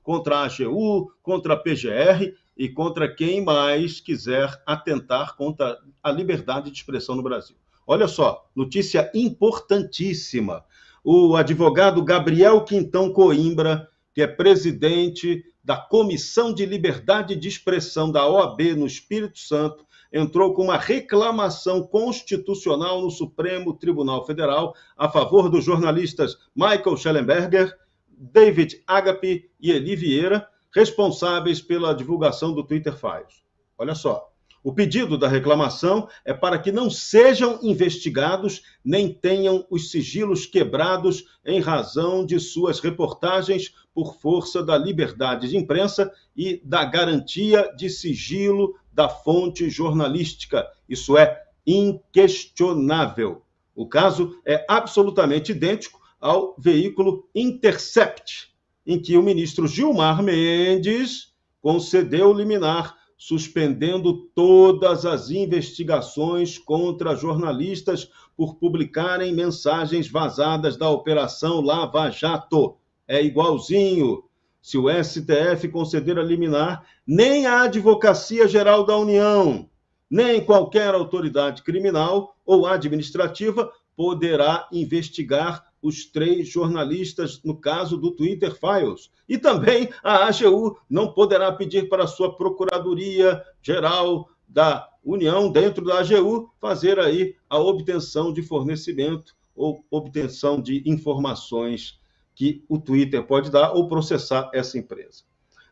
contra a AGU, contra a PGR e contra quem mais quiser atentar contra a liberdade de expressão no Brasil. Olha só, notícia importantíssima. O advogado Gabriel Quintão Coimbra, que é presidente da Comissão de Liberdade de Expressão da OAB no Espírito Santo, entrou com uma reclamação constitucional no Supremo Tribunal Federal a favor dos jornalistas Michael Schellenberger, David Agape e Eli Vieira, responsáveis pela divulgação do Twitter Files. Olha só. O pedido da reclamação é para que não sejam investigados nem tenham os sigilos quebrados em razão de suas reportagens por força da liberdade de imprensa e da garantia de sigilo da fonte jornalística. Isso é inquestionável. O caso é absolutamente idêntico ao veículo Intercept, em que o ministro Gilmar Mendes concedeu liminar suspendendo todas as investigações contra jornalistas por publicarem mensagens vazadas da Operação Lava Jato. É igualzinho. Se o STF conceder a liminar, nem a Advocacia Geral da União, nem qualquer autoridade criminal ou administrativa poderá investigar os 3 jornalistas no caso do Twitter Files. E também a AGU não poderá pedir para a sua Procuradoria-Geral da União, dentro da AGU, fazer aí a obtenção de fornecimento ou obtenção de informações que o Twitter pode dar ou processar essa empresa.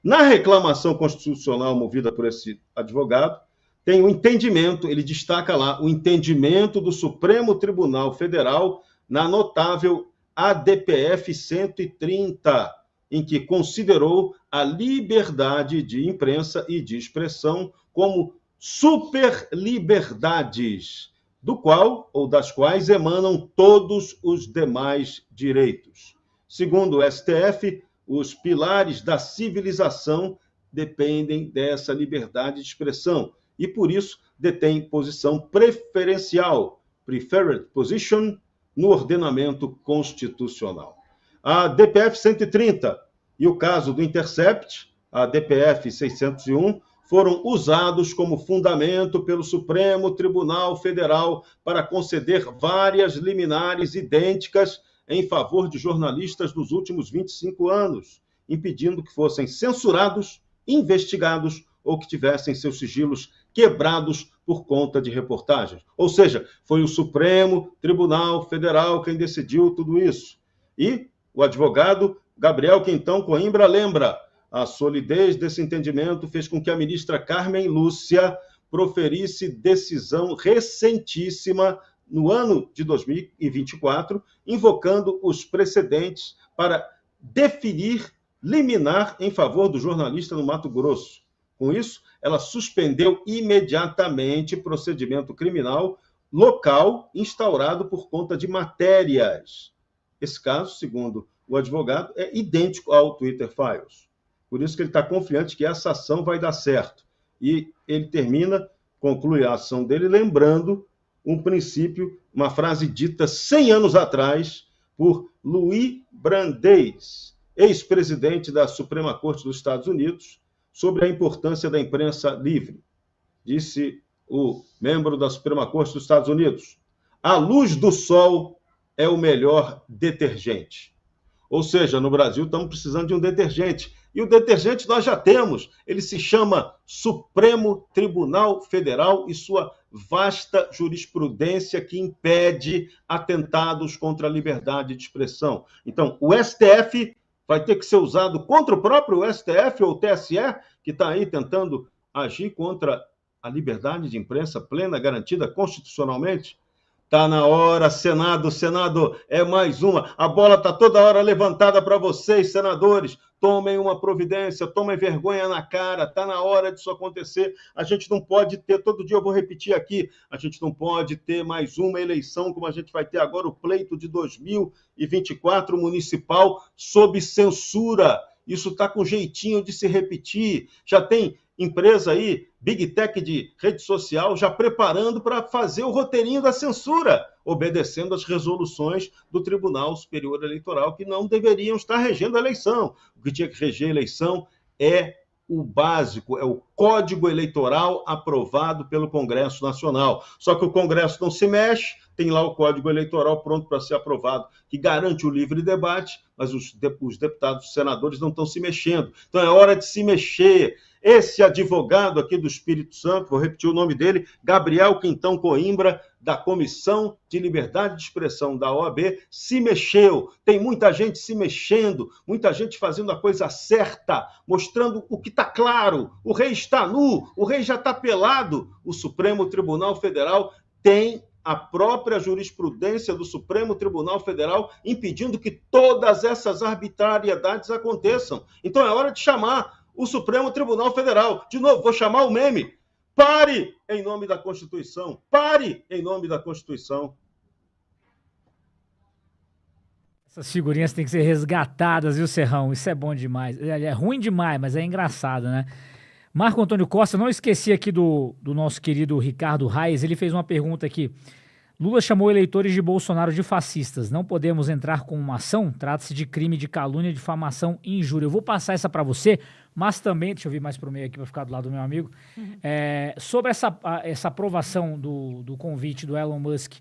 Na reclamação constitucional movida por esse advogado, tem o entendimento, ele destaca lá, o entendimento do Supremo Tribunal Federal na notável ADPF 130, em que considerou a liberdade de imprensa e de expressão como superliberdades, do qual ou das quais emanam todos os demais direitos. Segundo o STF, os pilares da civilização dependem dessa liberdade de expressão e, por isso, detém posição preferencial, preferred position, no ordenamento constitucional. A DPF 130 e o caso do Intercept, a DPF 601, foram usados como fundamento pelo Supremo Tribunal Federal para conceder várias liminares idênticas em favor de jornalistas nos últimos 25 anos, impedindo que fossem censurados, investigados ou que tivessem seus sigilos quebrados por conta de reportagens. Ou seja, foi o Supremo Tribunal Federal quem decidiu tudo isso. E o advogado Gabriel Quintão Coimbra lembra: a solidez desse entendimento fez com que a ministra Carmen Lúcia proferisse decisão recentíssima no ano de 2024, invocando os precedentes para definir liminar em favor do jornalista no Mato Grosso. Com isso, ela suspendeu imediatamente procedimento criminal local instaurado por conta de matérias. Esse caso, segundo o advogado, é idêntico ao Twitter Files. Por isso que ele está confiante que essa ação vai dar certo. E ele conclui a ação dele lembrando um princípio, uma frase dita 100 anos atrás por Louis Brandeis, ex-presidente da Suprema Corte dos Estados Unidos, sobre a importância da imprensa livre. Disse o membro da Suprema Corte dos Estados Unidos: a luz do sol é o melhor detergente. Ou seja, no Brasil estamos precisando de um detergente. E o detergente nós já temos. Ele se chama Supremo Tribunal Federal e sua vasta jurisprudência que impede atentados contra a liberdade de expressão. Então, o STF vai ter que ser usado contra o próprio STF ou o TSE, que está aí tentando agir contra a liberdade de imprensa plena, garantida constitucionalmente. Está na hora, Senado, é mais uma. A bola está toda hora levantada para vocês, senadores. Tomem uma providência, tomem vergonha na cara. Está na hora disso acontecer. A gente não pode ter, todo dia eu vou repetir aqui, a gente não pode ter mais uma eleição como a gente vai ter agora, o pleito de 2024 municipal, sob censura. Isso está com jeitinho de se repetir. Já tem empresa aí, Big Tech de rede social, já preparando para fazer o roteirinho da censura, obedecendo às resoluções do Tribunal Superior Eleitoral, que não deveriam estar regendo a eleição. O que tinha que reger a eleição é o básico, é o Código Eleitoral aprovado pelo Congresso Nacional. Só que o Congresso não se mexe, tem lá o Código Eleitoral pronto para ser aprovado, que garante o livre debate, mas os deputados e senadores não estão se mexendo. Então é hora de se mexer. Esse advogado aqui do Espírito Santo, vou repetir o nome dele, Gabriel Quintão Coimbra, da Comissão de Liberdade de Expressão da OAB, se mexeu. Tem muita gente se mexendo, muita gente fazendo a coisa certa, mostrando o que está claro. O rei está nu, o rei já está pelado. O Supremo Tribunal Federal tem a própria jurisprudência do Supremo Tribunal Federal impedindo que todas essas arbitrariedades aconteçam. Então é hora de chamar o Supremo Tribunal Federal. De novo, vou chamar o meme. Pare em nome da Constituição. Pare em nome da Constituição. Essas figurinhas têm que ser resgatadas, viu, Serrão? Isso é bom demais. É ruim demais, mas é engraçado, né? Marco Antônio Costa, não esqueci aqui do nosso querido Ricardo Reis, ele fez uma pergunta aqui. Lula chamou eleitores de Bolsonaro de fascistas. Não podemos entrar com uma ação? Trata-se de crime de calúnia, difamação e injúria. Eu vou passar essa para você, mas também, deixa eu vir mais para o meio aqui para ficar do lado do meu amigo, sobre essa aprovação do convite do Elon Musk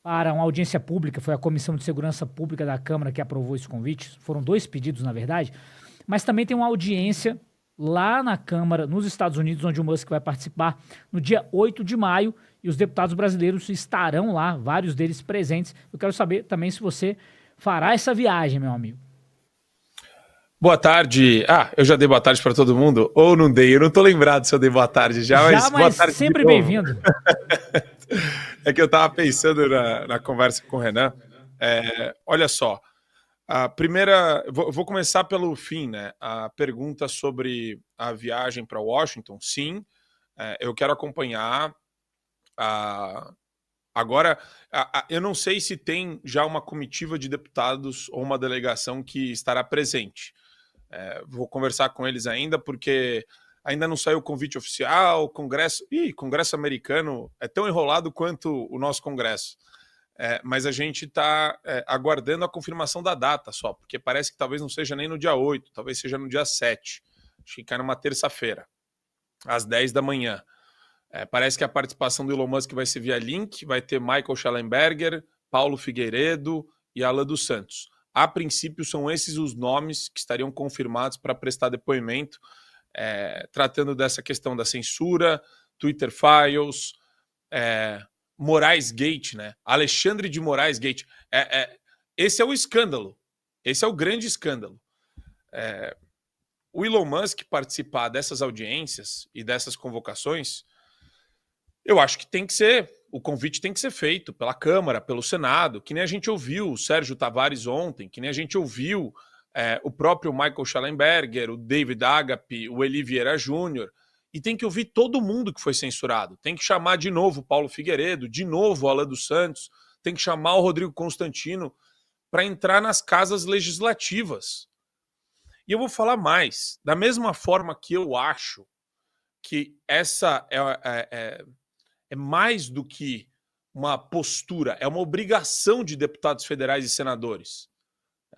para uma audiência pública, foi a Comissão de Segurança Pública da Câmara que aprovou esse convite, foram 2 pedidos, na verdade, mas também tem uma audiência lá na Câmara, nos Estados Unidos, onde o Musk vai participar no dia 8 de maio, e os deputados brasileiros estarão lá, vários deles presentes. Eu quero saber também se você fará essa viagem, meu amigo. Boa tarde. Eu já dei boa tarde para todo mundo? Ou não dei? Eu não tô lembrado se eu dei boa tarde já, mas boa tarde. Sempre bem-vindo. É que eu tava pensando na conversa com o Renan. Olha só, a primeira... Vou começar pelo fim, né? A pergunta sobre a viagem para Washington. Sim, eu quero acompanhar Agora, eu não sei se tem já uma comitiva de deputados ou uma delegação que estará presente. Vou conversar com eles ainda, porque ainda não saiu o convite oficial, o Congresso... Congresso americano é tão enrolado quanto o nosso Congresso. Mas a gente está aguardando a confirmação da data só, porque parece que talvez não seja nem no dia 8, talvez seja no dia 7. Acho que cai numa terça-feira, às 10 da manhã. Parece que a participação do Elon Musk vai ser via link, vai ter Michael Schellenberger, Paulo Figueiredo e Alan dos Santos. A princípio, são esses os nomes que estariam confirmados para prestar depoimento, tratando dessa questão da censura, Twitter Files, Moraes Gate, né? Alexandre de Moraes Gate. Esse é o escândalo. Esse é o grande escândalo. O Elon Musk participar dessas audiências e dessas convocações, eu acho que o convite tem que ser feito pela Câmara, pelo Senado, que nem a gente ouviu o Sérgio Tavares ontem, que nem a gente ouviu o próprio Michael Schellenberger, o David Agape, o Eli Vieira Júnior, e tem que ouvir todo mundo que foi censurado. Tem que chamar de novo o Paulo Figueiredo, de novo o Alan dos Santos, tem que chamar o Rodrigo Constantino para entrar nas casas legislativas. E eu vou falar mais. Da mesma forma que eu acho que essa é mais do que uma postura, é uma obrigação de deputados federais e senadores.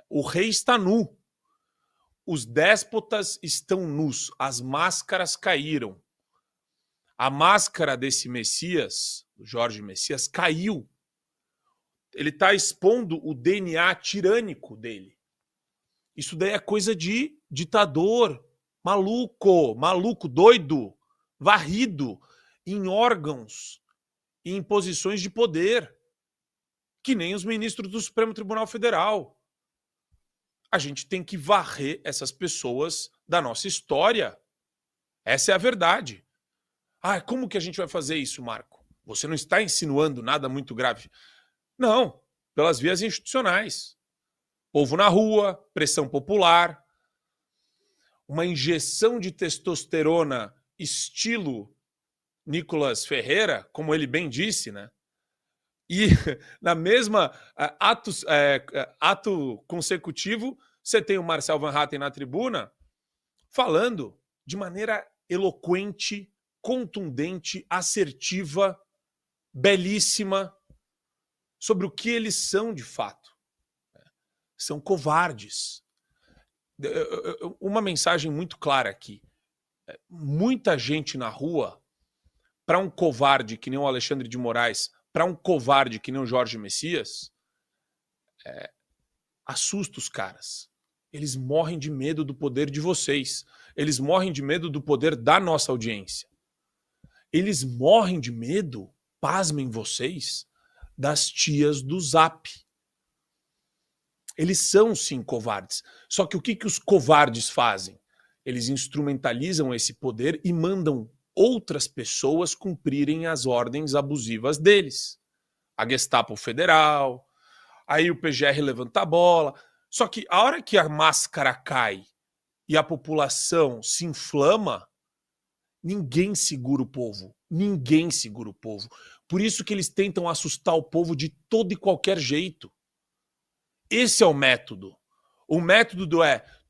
O rei está nu. Os déspotas estão nus. As máscaras caíram. A máscara desse Messias, o Jorge Messias, caiu. Ele está expondo o DNA tirânico dele. Isso daí é coisa de ditador, maluco, doido, varrido em órgãos e em posições de poder, que nem os ministros do Supremo Tribunal Federal. A gente tem que varrer essas pessoas da nossa história. Essa é a verdade. Como que a gente vai fazer isso, Marco? Você não está insinuando nada muito grave. Não, pelas vias institucionais. Povo na rua, pressão popular, uma injeção de testosterona estilo Nicolas Ferreira, como ele bem disse, né? E na mesma ato consecutivo, você tem o Marcel Van Hatten na tribuna falando de maneira eloquente, contundente, assertiva, belíssima, sobre o que eles são de fato. São covardes. Uma mensagem muito clara aqui. Muita gente na rua, para um covarde que nem o Alexandre de Moraes, para um covarde que nem o Jorge Messias, assusta os caras. Eles morrem de medo do poder de vocês. Eles morrem de medo do poder da nossa audiência. Eles morrem de medo, pasmem vocês, das tias do Zap. Eles são, sim, covardes. Só que o que os covardes fazem? Eles instrumentalizam esse poder e mandam outras pessoas cumprirem as ordens abusivas deles. A Gestapo Federal, aí o PGR levanta a bola. Só que a hora que a máscara cai e a população se inflama, ninguém segura o povo. Ninguém segura o povo. Por isso que eles tentam assustar o povo de todo e qualquer jeito. Esse é o método. O método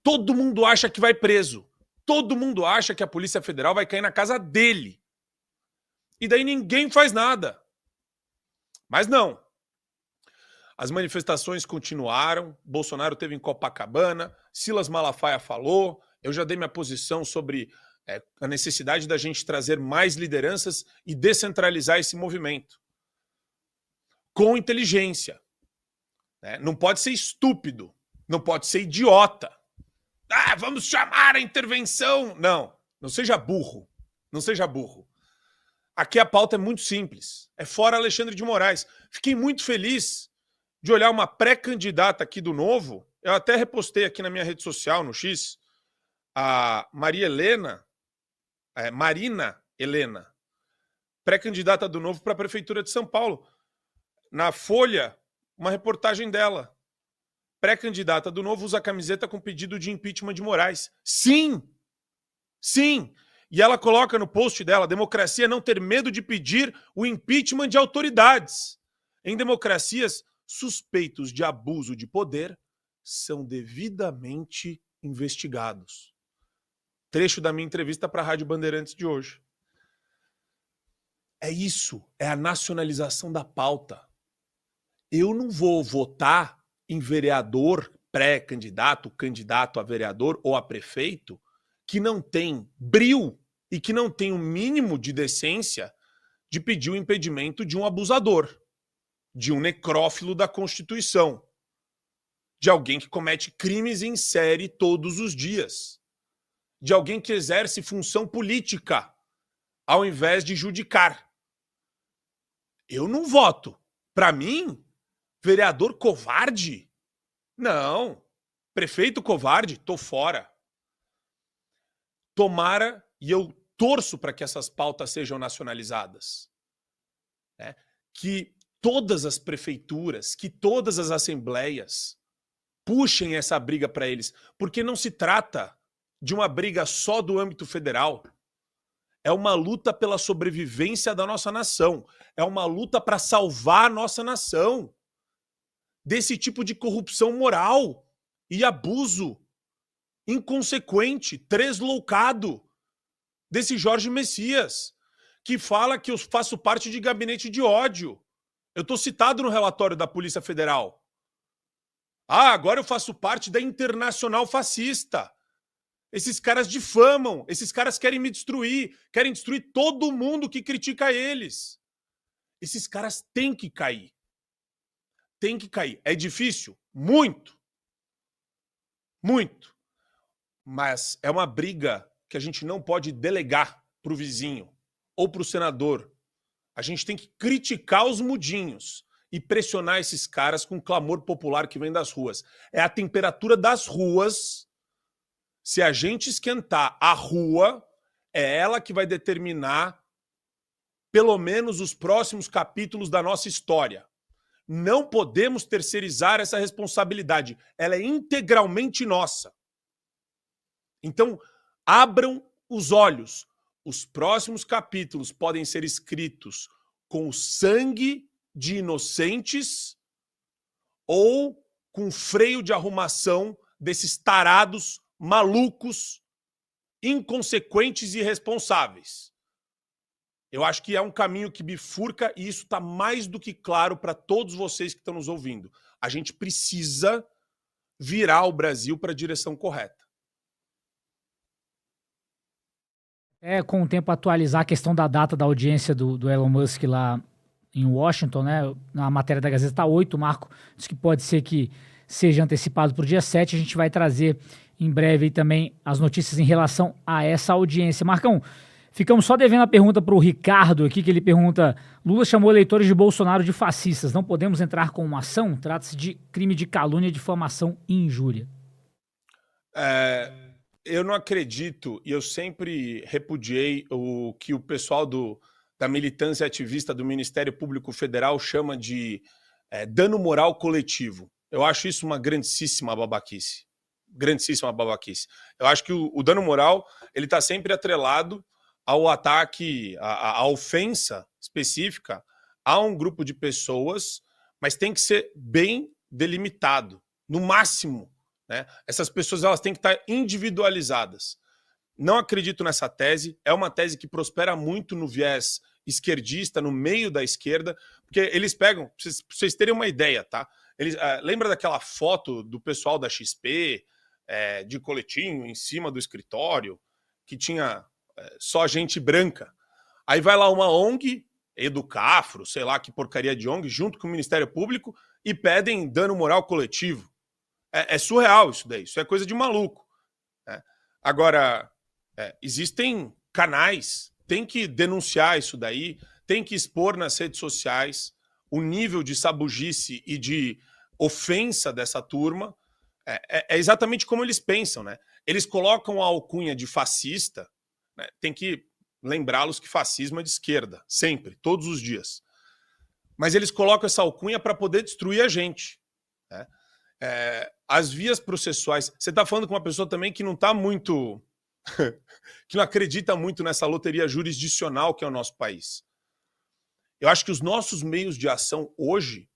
todo mundo acha que vai preso. Todo mundo acha que a Polícia Federal vai cair na casa dele. E daí ninguém faz nada. Mas não. As manifestações continuaram. Bolsonaro teve em Copacabana. Silas Malafaia falou. Eu já dei minha posição sobre a necessidade da gente trazer mais lideranças e descentralizar esse movimento. Com inteligência. Não pode ser estúpido. Não pode ser idiota. Vamos chamar a intervenção. Não seja burro. Não seja burro. Aqui a pauta é muito simples. É fora Alexandre de Moraes. Fiquei muito feliz de olhar uma pré-candidata aqui do Novo. Eu até repostei aqui na minha rede social, no X, a Marina Helena, pré-candidata do Novo para a Prefeitura de São Paulo. Na Folha, uma reportagem dela. Pré-candidata do Novo usa camiseta com pedido de impeachment de Moraes. Sim! Sim! E ela coloca no post dela: democracia é não ter medo de pedir o impeachment de autoridades. Em democracias, suspeitos de abuso de poder são devidamente investigados. Trecho da minha entrevista para a Rádio Bandeirantes de hoje. É isso, é a nacionalização da pauta. Eu não vou votar em vereador, pré-candidato, candidato a vereador ou a prefeito que não tem brio e que não tem o mínimo de decência de pedir o impedimento de um abusador, de um necrófilo da Constituição, de alguém que comete crimes em série todos os dias, de alguém que exerce função política ao invés de judicar. Eu não voto. Para mim, vereador covarde? Não. Prefeito covarde? Tô fora. Tomara, e eu torço para que essas pautas sejam nacionalizadas, né? Que todas as prefeituras, que todas as assembleias puxem essa briga para eles, porque não se trata de uma briga só do âmbito federal. É uma luta pela sobrevivência da nossa nação. É uma luta para salvar a nossa nação desse tipo de corrupção moral e abuso inconsequente, tresloucado, desse Jorge Messias, que fala que eu faço parte de gabinete de ódio. Eu estou citado no relatório da Polícia Federal. Ah, agora eu faço parte da Internacional Fascista. Esses caras difamam, esses caras querem me destruir, querem destruir todo mundo que critica eles. Esses caras têm que cair. Tem que cair. É difícil? Muito. Muito. Mas é uma briga que a gente não pode delegar para o vizinho ou para o senador. A gente tem que criticar os mudinhos e pressionar esses caras com o clamor popular que vem das ruas. É a temperatura das ruas. Se a gente esquentar a rua, é ela que vai determinar pelo menos os próximos capítulos da nossa história. Não podemos terceirizar essa responsabilidade. Ela é integralmente nossa. Então, abram os olhos. Os próximos capítulos podem ser escritos com o sangue de inocentes ou com freio de arrumação desses tarados, malucos, inconsequentes e irresponsáveis. Eu acho que é um caminho que bifurca e isso está mais do que claro para todos vocês que estão nos ouvindo. A gente precisa virar o Brasil para a direção correta. Com o tempo atualizar a questão da data da audiência do Elon Musk lá em Washington, né? Na matéria da Gazeta está 8, o Marco diz que pode ser que seja antecipado para o dia 7. A gente vai trazer em breve aí também as notícias em relação a essa audiência. Marcão, ficamos só devendo a pergunta para o Ricardo aqui, que ele pergunta: Lula chamou eleitores de Bolsonaro de fascistas. Não podemos entrar com uma ação? Trata-se de crime de calúnia, difamação e injúria. Eu não acredito, e eu sempre repudiei o que o pessoal da militância ativista do Ministério Público Federal chama de dano moral coletivo. Eu acho isso uma grandíssima babaquice. Grandíssima babaquice. Eu acho que o dano moral ele está sempre atrelado ao ataque, à ofensa específica a um grupo de pessoas, mas tem que ser bem delimitado, no máximo. Né? Essas pessoas elas têm que estar individualizadas. Não acredito nessa tese. É uma tese que prospera muito no viés esquerdista, no meio da esquerda, porque eles pegam, para vocês terem uma ideia, tá? Lembra daquela foto do pessoal da XP, de coletinho em cima do escritório, que tinha só gente branca? Aí vai lá uma ONG, Educafro, sei lá que porcaria de ONG, junto com o Ministério Público, e pedem dano moral coletivo. É surreal isso daí, isso é coisa de maluco. Né? Agora, existem canais, tem que denunciar isso daí, tem que expor nas redes sociais o nível de sabugice e de ofensa dessa turma. É exatamente como eles pensam, né? Eles colocam a alcunha de fascista, né? Tem que lembrá-los que fascismo é de esquerda, sempre, todos os dias. Mas eles colocam essa alcunha para poder destruir a gente. Né? As vias processuais... Você está falando com uma pessoa também que não está muito que não acredita muito nessa loteria jurisdicional que é o nosso país. Eu acho que os nossos meios de ação hoje,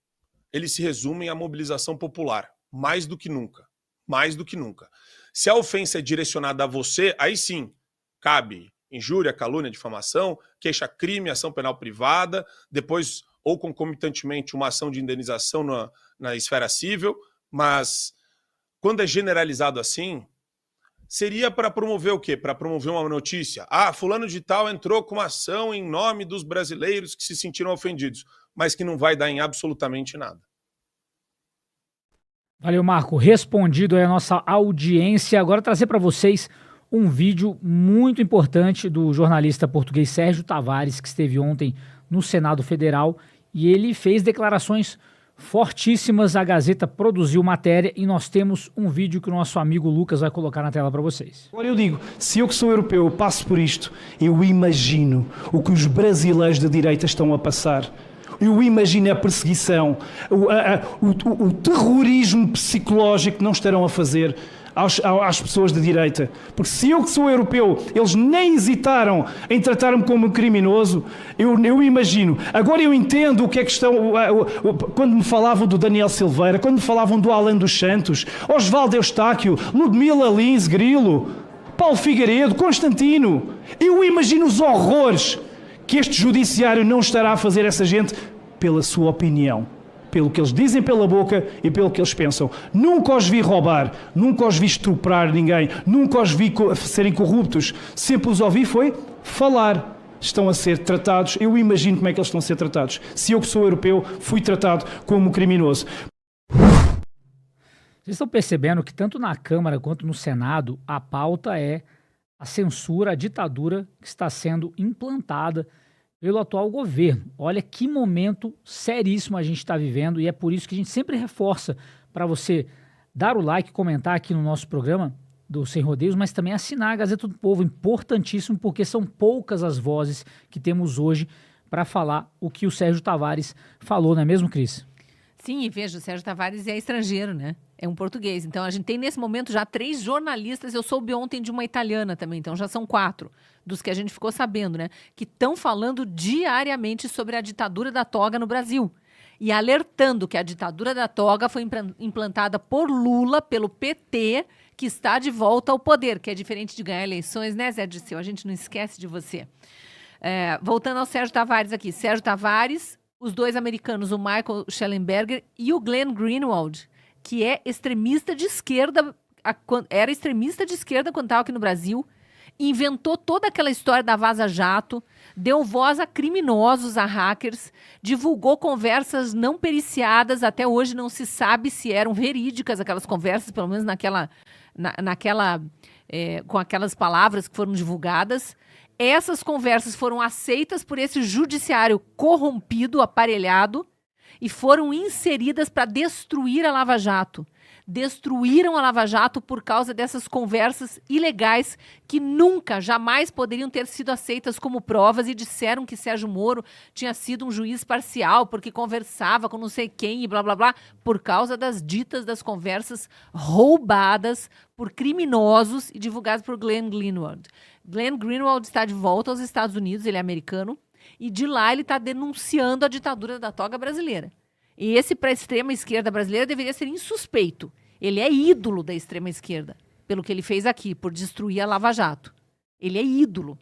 eles se resumem à mobilização popular, mais do que nunca. Mais do que nunca. Se a ofensa é direcionada a você, aí sim, cabe injúria, calúnia, difamação, queixa-crime, ação penal privada, depois, ou concomitantemente, uma ação de indenização na esfera civil, mas quando é generalizado assim, seria para promover o quê? Para promover uma notícia. Ah, fulano de tal entrou com uma ação em nome dos brasileiros que se sentiram ofendidos, mas que não vai dar em absolutamente nada. Valeu, Marco. Respondido aí a nossa audiência. Agora trazer para vocês um vídeo muito importante do jornalista português Sérgio Tavares, que esteve ontem no Senado Federal, e ele fez declarações fortíssimas. A Gazeta produziu matéria e nós temos um vídeo que o nosso amigo Lucas vai colocar na tela para vocês. Agora eu digo, se eu que sou europeu passo por isto, eu imagino o que os brasileiros da direita estão a passar. Eu imagino a perseguição, o terrorismo psicológico que não estarão a fazer às pessoas da direita. Porque se eu que sou europeu, eles nem hesitaram em tratar-me como criminoso, eu imagino. Agora eu entendo o que é que estão... Quando me falavam do Daniel Silveira, quando me falavam do Alan dos Santos, Osvaldo Eustáquio, Ludmila Lins, Grilo, Paulo Figueiredo, Constantino. Eu imagino os horrores que este judiciário não estará a fazer essa gente pela sua opinião, pelo que eles dizem pela boca e pelo que eles pensam. Nunca os vi roubar, nunca os vi estuprar ninguém, nunca os vi serem corruptos. Sempre os ouvi foi falar. Estão a ser tratados, eu imagino como é que eles estão a ser tratados. Se eu que sou europeu fui tratado como criminoso. Vocês estão percebendo que tanto na Câmara quanto no Senado a pauta é a censura, a ditadura que está sendo implantada pelo atual governo. Olha que momento seríssimo a gente está vivendo e é por isso que a gente sempre reforça para você dar o like, comentar aqui no nosso programa do Sem Rodeios, mas também assinar a Gazeta do Povo, importantíssimo, porque são poucas as vozes que temos hoje para falar o que o Sérgio Tavares falou, não é mesmo, Cris? Sim, e veja, o Sérgio Tavares é estrangeiro, né? É um português. Então, a gente tem nesse momento já 3 jornalistas. Eu soube ontem de uma italiana também, então já são 4 dos que a gente ficou sabendo, né? Que estão falando diariamente sobre a ditadura da toga no Brasil. E alertando que a ditadura da toga foi implantada por Lula, pelo PT, que está de volta ao poder, que é diferente de ganhar eleições, né, Zé Dirceu? A gente não esquece de você. Voltando ao Sérgio Tavares aqui. Sérgio Tavares, os 2 americanos, o Michael Schellenberger e o Glenn Greenwald, que é extremista de esquerda, era extremista de esquerda quando estava aqui no Brasil, inventou toda aquela história da Vaza Jato, deu voz a criminosos, a hackers, divulgou conversas não periciadas, até hoje não se sabe se eram verídicas aquelas conversas, pelo menos com aquelas palavras que foram divulgadas. Essas conversas foram aceitas por esse judiciário corrompido, aparelhado, e foram inseridas para destruir a Lava Jato. Destruíram a Lava Jato por causa dessas conversas ilegais que nunca, jamais poderiam ter sido aceitas como provas e disseram que Sérgio Moro tinha sido um juiz parcial porque conversava com não sei quem e blá, blá, blá, por causa das ditas das conversas roubadas por criminosos e divulgadas por Glenn Greenwald. Glenn Greenwald está de volta aos Estados Unidos, ele é americano, e de lá ele está denunciando a ditadura da toga brasileira. E esse para a extrema-esquerda brasileira deveria ser insuspeito. Ele é ídolo da extrema-esquerda, pelo que ele fez aqui, por destruir a Lava Jato. Ele é ídolo.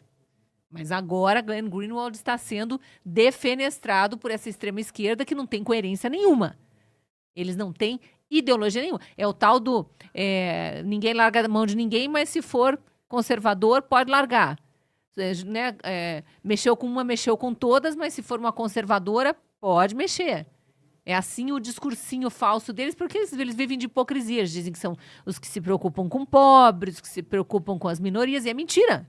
Mas agora Glenn Greenwald está sendo defenestrado por essa extrema-esquerda que não tem coerência nenhuma. Eles não têm ideologia nenhuma. É o tal do ninguém larga a mão de ninguém, mas se for conservador, pode largar. Mexeu com uma, mexeu com todas, mas se for uma conservadora, pode mexer. É assim o discursinho falso deles, porque eles vivem de hipocrisia. Eles dizem que são os que se preocupam com pobres, que se preocupam com as minorias, e é mentira.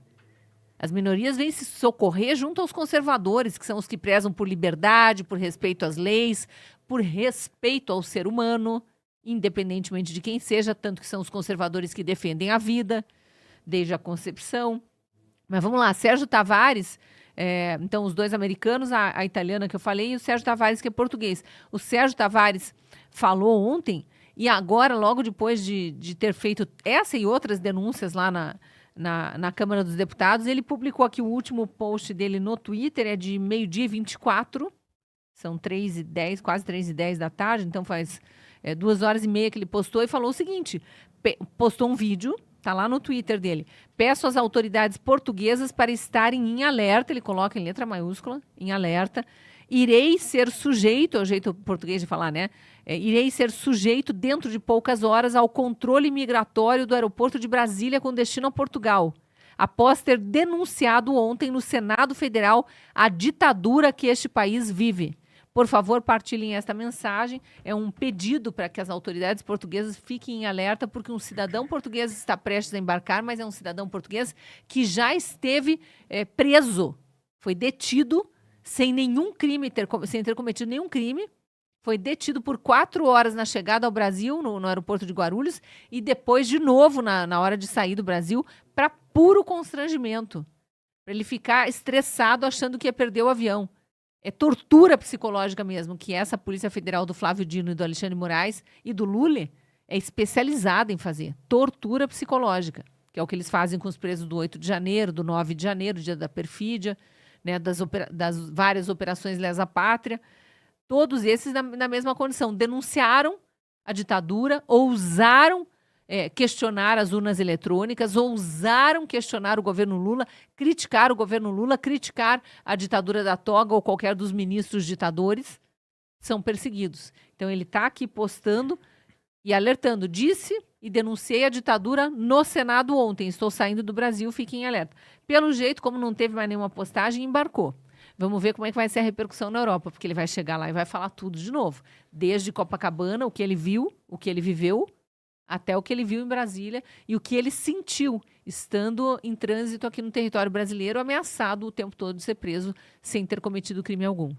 As minorias vêm se socorrer junto aos conservadores, que são os que prezam por liberdade, por respeito às leis, por respeito ao ser humano, independentemente de quem seja, tanto que são os conservadores que defendem a vida, desde a concepção. Mas vamos lá, Sérgio Tavares, então os 2 americanos, a italiana que eu falei, e o Sérgio Tavares, que é português. O Sérgio Tavares falou ontem, e agora, logo depois de ter feito essa e outras denúncias lá na Câmara dos Deputados. Ele publicou aqui o último post dele no Twitter, é de 12h24, são 3h10, quase 3h10 da tarde, então faz 2h30 que ele postou e falou o seguinte, postou um vídeo, tá lá no Twitter dele, peço às autoridades portuguesas para estarem em alerta, ele coloca em letra maiúscula, em alerta, irei ser sujeito, é o jeito português de falar, né? Irei ser sujeito dentro de poucas horas ao controle migratório do aeroporto de Brasília com destino a Portugal, após ter denunciado ontem no Senado Federal a ditadura que este país vive. Por favor, partilhem esta mensagem. É um pedido para que as autoridades portuguesas fiquem em alerta, porque um cidadão português está prestes a embarcar, mas é um cidadão português que já esteve preso, foi detido, sem nenhum crime, sem ter cometido nenhum crime, foi detido por 4 horas na chegada ao Brasil, no aeroporto de Guarulhos, e depois de novo na hora de sair do Brasil, para puro constrangimento, para ele ficar estressado achando que ia perder o avião. É tortura psicológica mesmo, que essa Polícia Federal do Flávio Dino e do Alexandre de Moraes e do Lula é especializada em fazer. Tortura psicológica, que é o que eles fazem com os presos do 8 de janeiro, do 9 de janeiro, dia da perfídia, né, das várias operações lesa pátria, todos esses na mesma condição. Denunciaram a ditadura, ousaram questionar as urnas eletrônicas, ousaram questionar o governo Lula, criticar o governo Lula, criticar a ditadura da toga ou qualquer dos ministros ditadores, são perseguidos. Então ele está aqui postando e alertando. Disse e denunciei a ditadura no Senado ontem. Estou saindo do Brasil, fiquem em alerta. Pelo jeito, como não teve mais nenhuma postagem, embarcou. Vamos ver como é que vai ser a repercussão na Europa, porque ele vai chegar lá e vai falar tudo de novo. Desde Copacabana, o que ele viu, o que ele viveu, até o que ele viu em Brasília e o que ele sentiu estando em trânsito aqui no território brasileiro, ameaçado o tempo todo de ser preso sem ter cometido crime algum.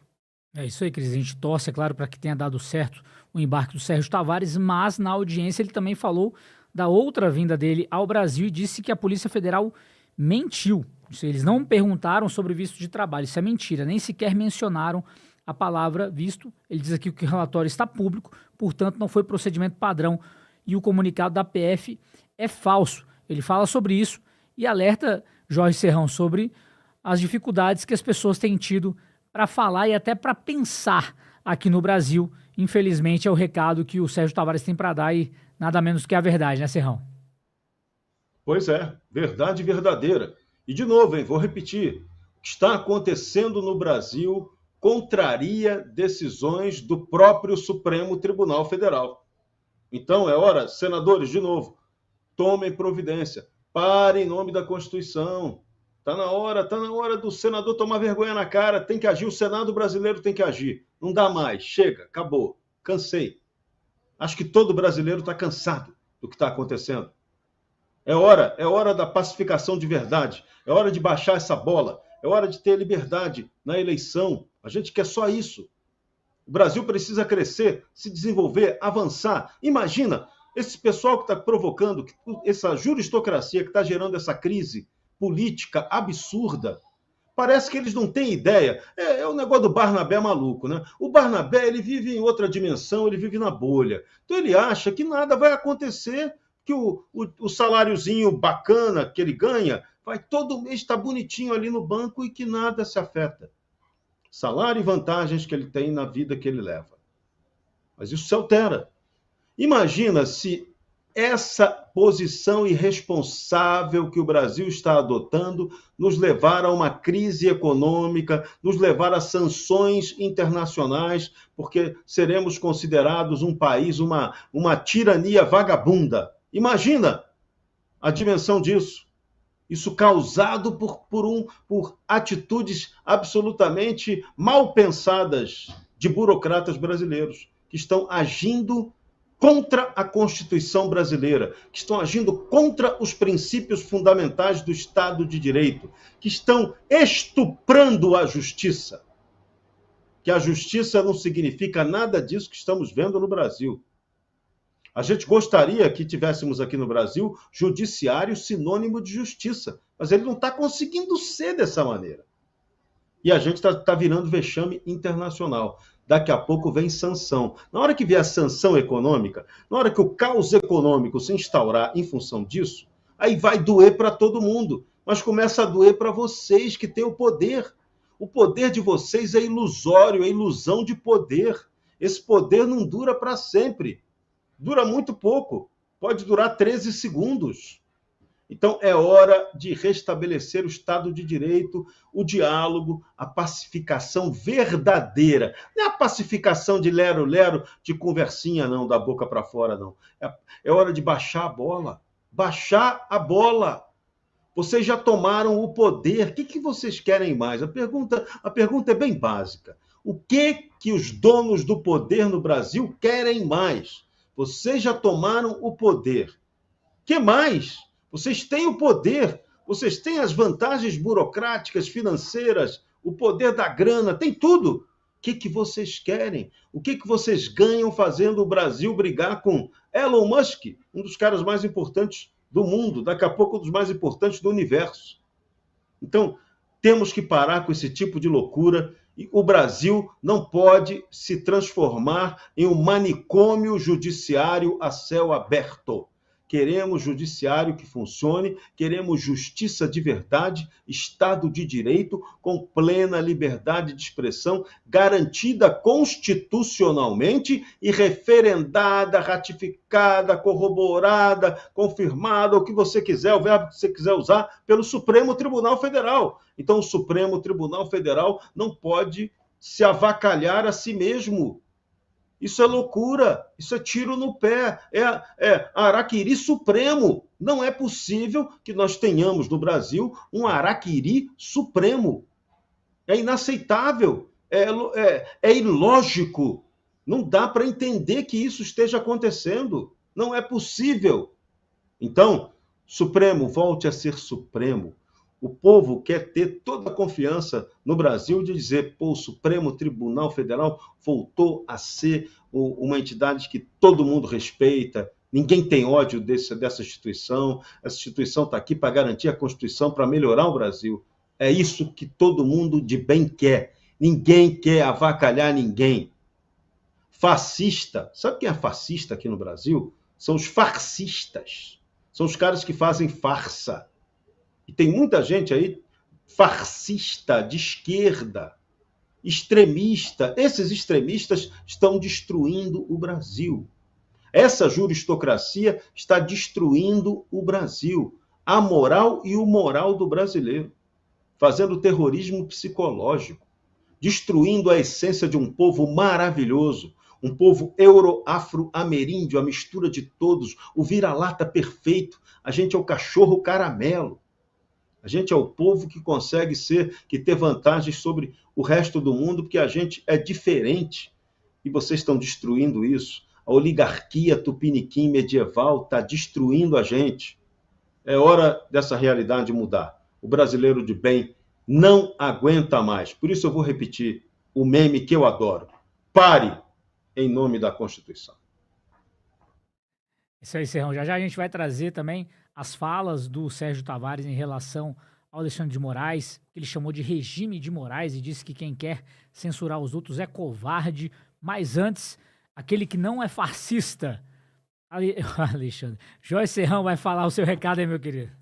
É isso aí, Cris. A gente torce, é claro, para que tenha dado certo o embarque do Sérgio Tavares, mas na audiência ele também falou da outra vinda dele ao Brasil e disse que a Polícia Federal mentiu. Eles não perguntaram sobre visto de trabalho, isso é mentira, nem sequer mencionaram a palavra visto. Ele diz aqui que o relatório está público, portanto não foi procedimento padrão e o comunicado da PF é falso. Ele fala sobre isso e alerta Jorge Serrão sobre as dificuldades que as pessoas têm tido para falar e até para pensar aqui no Brasil. Infelizmente é o recado que o Sérgio Tavares tem para dar e nada menos que a verdade, né, Serrão? Pois é, verdade verdadeira. E de novo, vou repetir, o que está acontecendo no Brasil contraria decisões do próprio Supremo Tribunal Federal. Então é hora, senadores, de novo, tomem providência, parem em nome da Constituição. Está na hora do senador tomar vergonha na cara, tem que agir, o Senado brasileiro tem que agir. Não dá mais, chega, acabou, cansei. Acho que todo brasileiro está cansado do que está acontecendo. É hora da pacificação de verdade, é hora de baixar essa bola, é hora de ter liberdade na eleição. A gente quer só isso. O Brasil precisa crescer, se desenvolver, avançar. Imagina, esse pessoal que está provocando, essa juristocracia que está gerando essa crise política absurda, parece que eles não têm ideia. É o negócio do Barnabé maluco, né? O Barnabé, ele vive em outra dimensão, ele vive na bolha. Então ele acha que nada vai acontecer, que o saláriozinho bacana que ele ganha vai todo mês estar bonitinho ali no banco e que nada se afeta. Salário e vantagens que ele tem na vida que ele leva. Mas isso se altera. Imagina se essa posição irresponsável que o Brasil está adotando nos levar a uma crise econômica, nos levar a sanções internacionais, porque seremos considerados um país, uma tirania vagabunda. Imagina a dimensão disso. Isso causado por atitudes absolutamente mal pensadas de burocratas brasileiros, que estão agindo contra a Constituição brasileira, que estão agindo contra os princípios fundamentais do Estado de Direito, que estão estuprando a justiça. Que a justiça não significa nada disso que estamos vendo no Brasil. A gente gostaria que tivéssemos aqui no Brasil judiciário sinônimo de justiça, mas ele não está conseguindo ser dessa maneira. E a gente está virando vexame internacional. Daqui a pouco vem sanção. Na hora que vier a sanção econômica, na hora que o caos econômico se instaurar em função disso, aí vai doer para todo mundo. Mas começa a doer para vocês que têm o poder. O poder de vocês é ilusório, é ilusão de poder. Esse poder não dura para sempre. Dura muito pouco. Pode durar 13 segundos. Então, é hora de restabelecer o Estado de Direito, o diálogo, a pacificação verdadeira. Não é a pacificação de lero-lero, de conversinha, não, da boca para fora, não. É hora de baixar a bola. Baixar a bola. Vocês já tomaram o poder. O que vocês querem mais? A pergunta é bem básica. O que os donos do poder no Brasil querem mais? Vocês já tomaram o poder. O que mais? Vocês têm o poder, vocês têm as vantagens burocráticas, financeiras, o poder da grana, tem tudo. O que vocês querem? O que vocês ganham fazendo o Brasil brigar com Elon Musk, um dos caras mais importantes do mundo, daqui a pouco um dos mais importantes do universo? Então, temos que parar com esse tipo de loucura. E o Brasil não pode se transformar em um manicômio judiciário a céu aberto. Queremos judiciário que funcione, queremos justiça de verdade, Estado de Direito, com plena liberdade de expressão, garantida constitucionalmente e referendada, ratificada, corroborada, confirmada, o que você quiser, o verbo que você quiser usar, pelo Supremo Tribunal Federal. Então, o Supremo Tribunal Federal não pode se avacalhar a si mesmo. Isso é loucura, isso é tiro no pé, é araquiri supremo. Não é possível que nós tenhamos no Brasil um araquiri supremo. É inaceitável, é ilógico. Não dá para entender que isso esteja acontecendo. Não é possível. Então, Supremo, volte a ser Supremo. O povo quer ter toda a confiança no Brasil de dizer, o Supremo Tribunal Federal voltou a ser uma entidade que todo mundo respeita, ninguém tem ódio dessa instituição, essa instituição está aqui para garantir a Constituição, para melhorar o Brasil. É isso que todo mundo de bem quer. Ninguém quer avacalhar ninguém. Fascista, sabe quem é fascista aqui no Brasil? São os farcistas, são os caras que fazem farsa. E tem muita gente aí fascista, de esquerda, extremista. Esses extremistas estão destruindo o Brasil. Essa juristocracia está destruindo o Brasil, a moral e o moral do brasileiro, fazendo terrorismo psicológico, destruindo a essência de um povo maravilhoso, um povo euro-afro-ameríndio, a mistura de todos, o vira-lata perfeito. A gente é o cachorro caramelo. A gente é o povo que consegue ter vantagens sobre o resto do mundo, porque a gente é diferente. E vocês estão destruindo isso. A oligarquia tupiniquim medieval está destruindo a gente. É hora dessa realidade mudar. O brasileiro de bem não aguenta mais. Por isso eu vou repetir o meme que eu adoro. Pare em nome da Constituição. Isso aí, Serrão. Já a gente vai trazer também as falas do Sérgio Tavares em relação ao Alexandre de Moraes, que ele chamou de regime de Moraes e disse que quem quer censurar os outros é covarde. Mas antes, aquele que não é fascista, Alexandre, Joyce Serrão vai falar o seu recado aí, meu querido.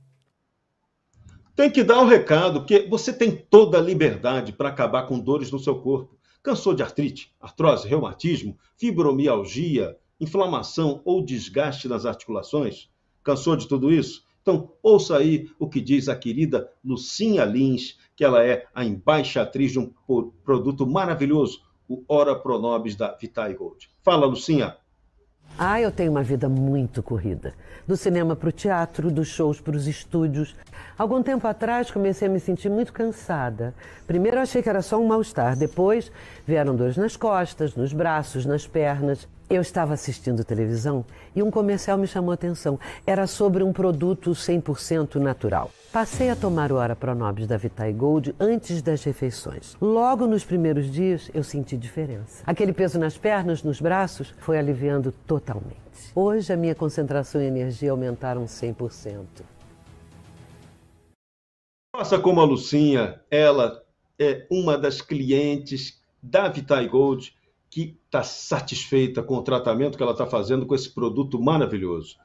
Tem que dar um recado, porque você tem toda a liberdade para acabar com dores no seu corpo. Cansou de artrite, artrose, reumatismo, fibromialgia, inflamação ou desgaste nas articulações? Cansou de tudo isso? Então, ouça aí o que diz a querida Lucinha Lins, que ela é a embaixatriz de um produto maravilhoso, o Ora Pro Nobis da Vitae Gold. Fala, Lucinha. Eu tenho uma vida muito corrida. Do cinema para o teatro, dos shows para os estúdios. Algum tempo atrás comecei a me sentir muito cansada. Primeiro eu achei que era só um mal-estar. Depois vieram dores nas costas, nos braços, nas pernas. Eu estava assistindo televisão e um comercial me chamou a atenção. Era sobre um produto 100% natural. Passei a tomar o Ora Pro Nobis da Vitae Gold antes das refeições. Logo nos primeiros dias eu senti diferença. Aquele peso nas pernas, nos braços, foi aliviando totalmente. Hoje a minha concentração e energia aumentaram 100%. Faça como a Lucinha, ela é uma das clientes da Vitae Gold que está satisfeita com o tratamento que ela está fazendo com esse produto maravilhoso.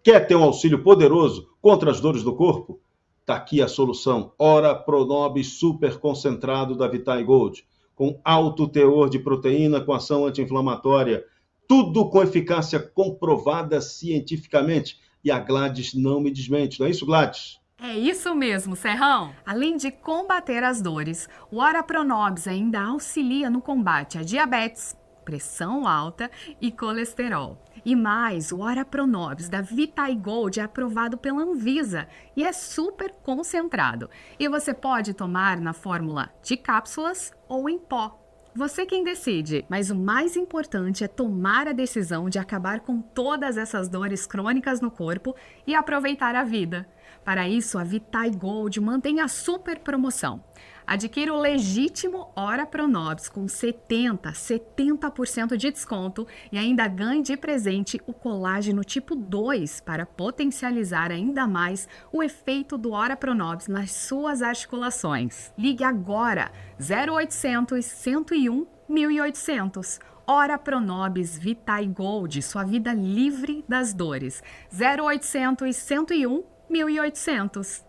Quer ter um auxílio poderoso contra as dores do corpo? Está aqui a solução. Ora Pronobis Super Concentrado da Vitae Gold, com alto teor de proteína com ação anti-inflamatória, tudo com eficácia comprovada cientificamente. E a Gladys não me desmente, não é isso, Gladys? É isso mesmo, Serrão. Além de combater as dores, o Ora Pronobis ainda auxilia no combate a diabetes, pressão alta e colesterol. E mais, o Ora Pronobis da Vitae Gold é aprovado pela Anvisa e é super concentrado. E você pode tomar na fórmula de cápsulas ou em pó. Você quem decide, mas o mais importante é tomar a decisão de acabar com todas essas dores crônicas no corpo e aproveitar a vida. Para isso, a Vitae Gold mantém a super promoção. Adquira o legítimo Ora Pronobis com 70% de desconto e ainda ganhe de presente o colágeno tipo 2 para potencializar ainda mais o efeito do Ora Pronobis nas suas articulações. Ligue agora 0800 101 1800. Ora Pronobis Vitae Gold, sua vida livre das dores. 0800 101 1800.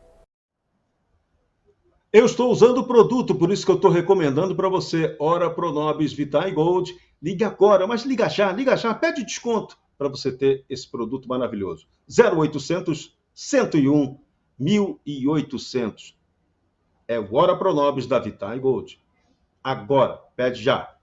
Eu estou usando o produto, por isso que eu estou recomendando para você. Ora Pronobis Vitae Gold. Ligue agora, mas liga já, pede desconto para você ter esse produto maravilhoso. 0800 101 1800. É o Ora Pronobis da Vitae Gold. Agora, pede já.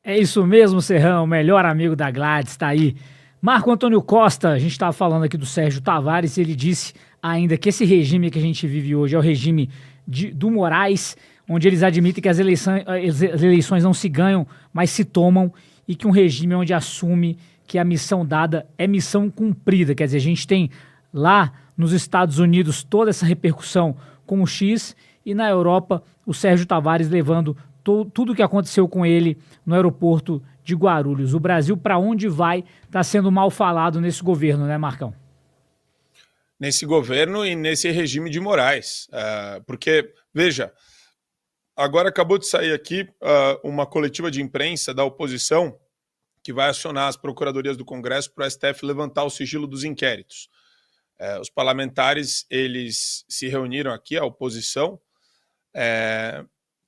É isso mesmo, Serrão, o melhor amigo da Gladys, está aí. Marco Antônio Costa, a gente estava falando aqui do Sérgio Tavares, ele disse ainda que esse regime que a gente vive hoje é o regime do Moraes, onde eles admitem que as eleições não se ganham, mas se tomam, e que um regime onde assume que a missão dada é missão cumprida. Quer dizer, a gente tem lá nos Estados Unidos toda essa repercussão com o X, e na Europa o Sérgio Tavares levando tudo o que aconteceu com ele no aeroporto de Guarulhos. O Brasil, para onde vai, está sendo mal falado nesse governo, né, Marcão? Nesse governo e nesse regime de Moraes. Porque, veja, agora acabou de sair aqui uma coletiva de imprensa da oposição que vai acionar as procuradorias do Congresso para o STF levantar o sigilo dos inquéritos. Os parlamentares, eles se reuniram aqui, a oposição,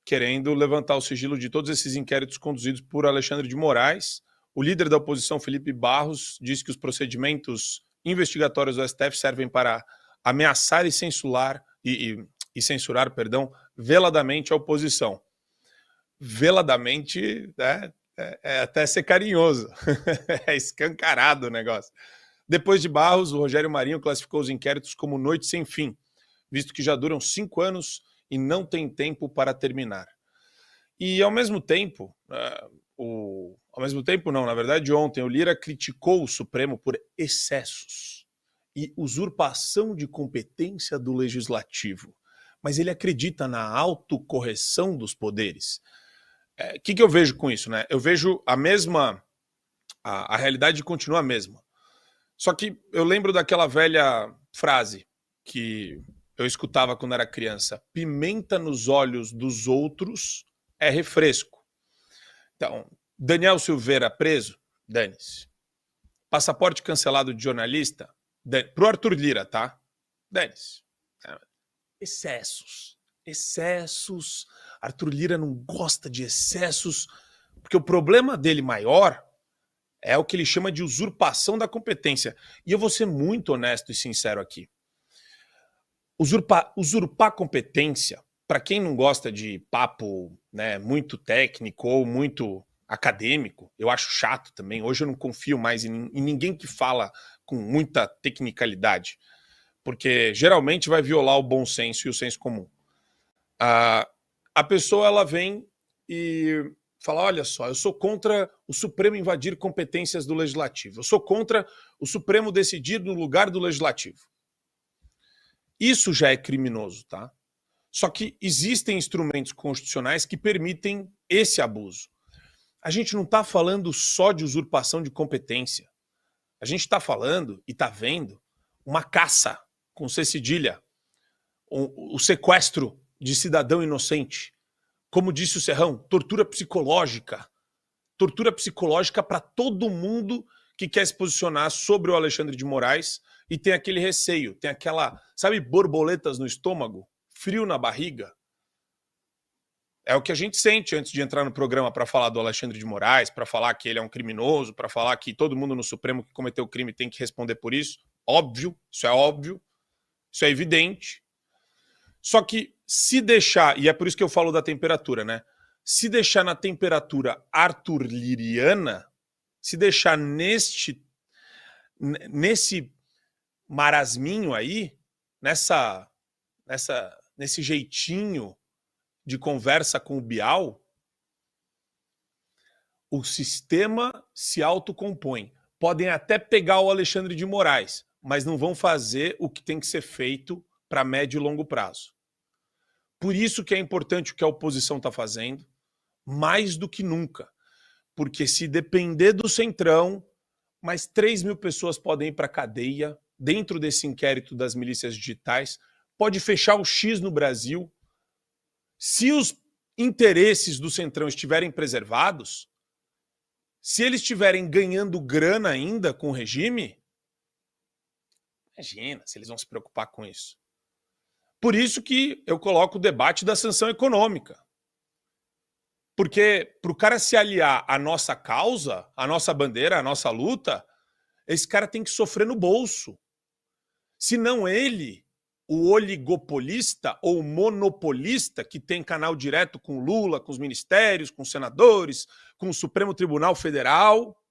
querendo levantar o sigilo de todos esses inquéritos conduzidos por Alexandre de Moraes. O líder da oposição, Felipe Barros, disse que os procedimentos investigatórios do STF servem para ameaçar e censurar, veladamente a oposição. Veladamente, né, é até ser carinhoso. É escancarado o negócio. Depois de Barros, o Rogério Marinho classificou os inquéritos como noite sem fim, visto que já duram 5 anos e não tem tempo para terminar. E ao mesmo tempo, na verdade ontem, o Lira criticou o Supremo por excessos e usurpação de competência do Legislativo. Mas ele acredita na autocorreção dos poderes. O que eu vejo com isso, né? Eu vejo a realidade continua a mesma. Só que eu lembro daquela velha frase que eu escutava quando era criança: pimenta nos olhos dos outros é refresco. Então, Daniel Silveira preso? Dane-se. Passaporte cancelado de jornalista? Pro Arthur Lira, tá? Dane-se. Excessos. Arthur Lira não gosta de excessos, porque o problema dele maior é o que ele chama de usurpação da competência. E eu vou ser muito honesto e sincero aqui. Usurpar competência, para quem não gosta de papo, né, muito técnico ou muito acadêmico, eu acho chato também. Hoje eu não confio mais em ninguém que fala com muita tecnicalidade, porque geralmente vai violar o bom senso e o senso comum. A pessoa, ela vem e fala: olha só, eu sou contra o Supremo invadir competências do Legislativo, eu sou contra o Supremo decidir no lugar do Legislativo. Isso já é criminoso, tá? Só que existem instrumentos constitucionais que permitem esse abuso. A gente não está falando só de usurpação de competência. A gente está falando e está vendo uma caça com C cedilha, o sequestro de cidadão inocente. Como disse o Serrão, tortura psicológica. Tortura psicológica para todo mundo que quer se posicionar sobre o Alexandre de Moraes e tem aquele receio, tem aquela, sabe, borboletas no estômago, frio na barriga. É o que a gente sente antes de entrar no programa para falar do Alexandre de Moraes, para falar que ele é um criminoso, para falar que todo mundo no Supremo que cometeu o crime tem que responder por isso. Óbvio, isso é evidente. Só que se deixar, e é por isso que eu falo da temperatura, né? Se deixar na temperatura arthur-liriana, se deixar nesse marasminho aí, nesse jeitinho de conversa com o Bial, o sistema se autocompõe. Podem até pegar o Alexandre de Moraes, mas não vão fazer o que tem que ser feito para médio e longo prazo. Por isso que é importante o que a oposição está fazendo, mais do que nunca. Porque se depender do Centrão, mais 3 mil pessoas podem ir para a cadeia dentro desse inquérito das milícias digitais, pode fechar o X no Brasil. Se os interesses do Centrão estiverem preservados, se eles estiverem ganhando grana ainda com o regime, imagina se eles vão se preocupar com isso. Por isso que eu coloco o debate da sanção econômica. Porque para o cara se aliar à nossa causa, à nossa bandeira, à nossa luta, esse cara tem que sofrer no bolso. Se não ele, o oligopolista ou monopolista que tem canal direto com Lula, com os ministérios, com os senadores, com o Supremo Tribunal Federal,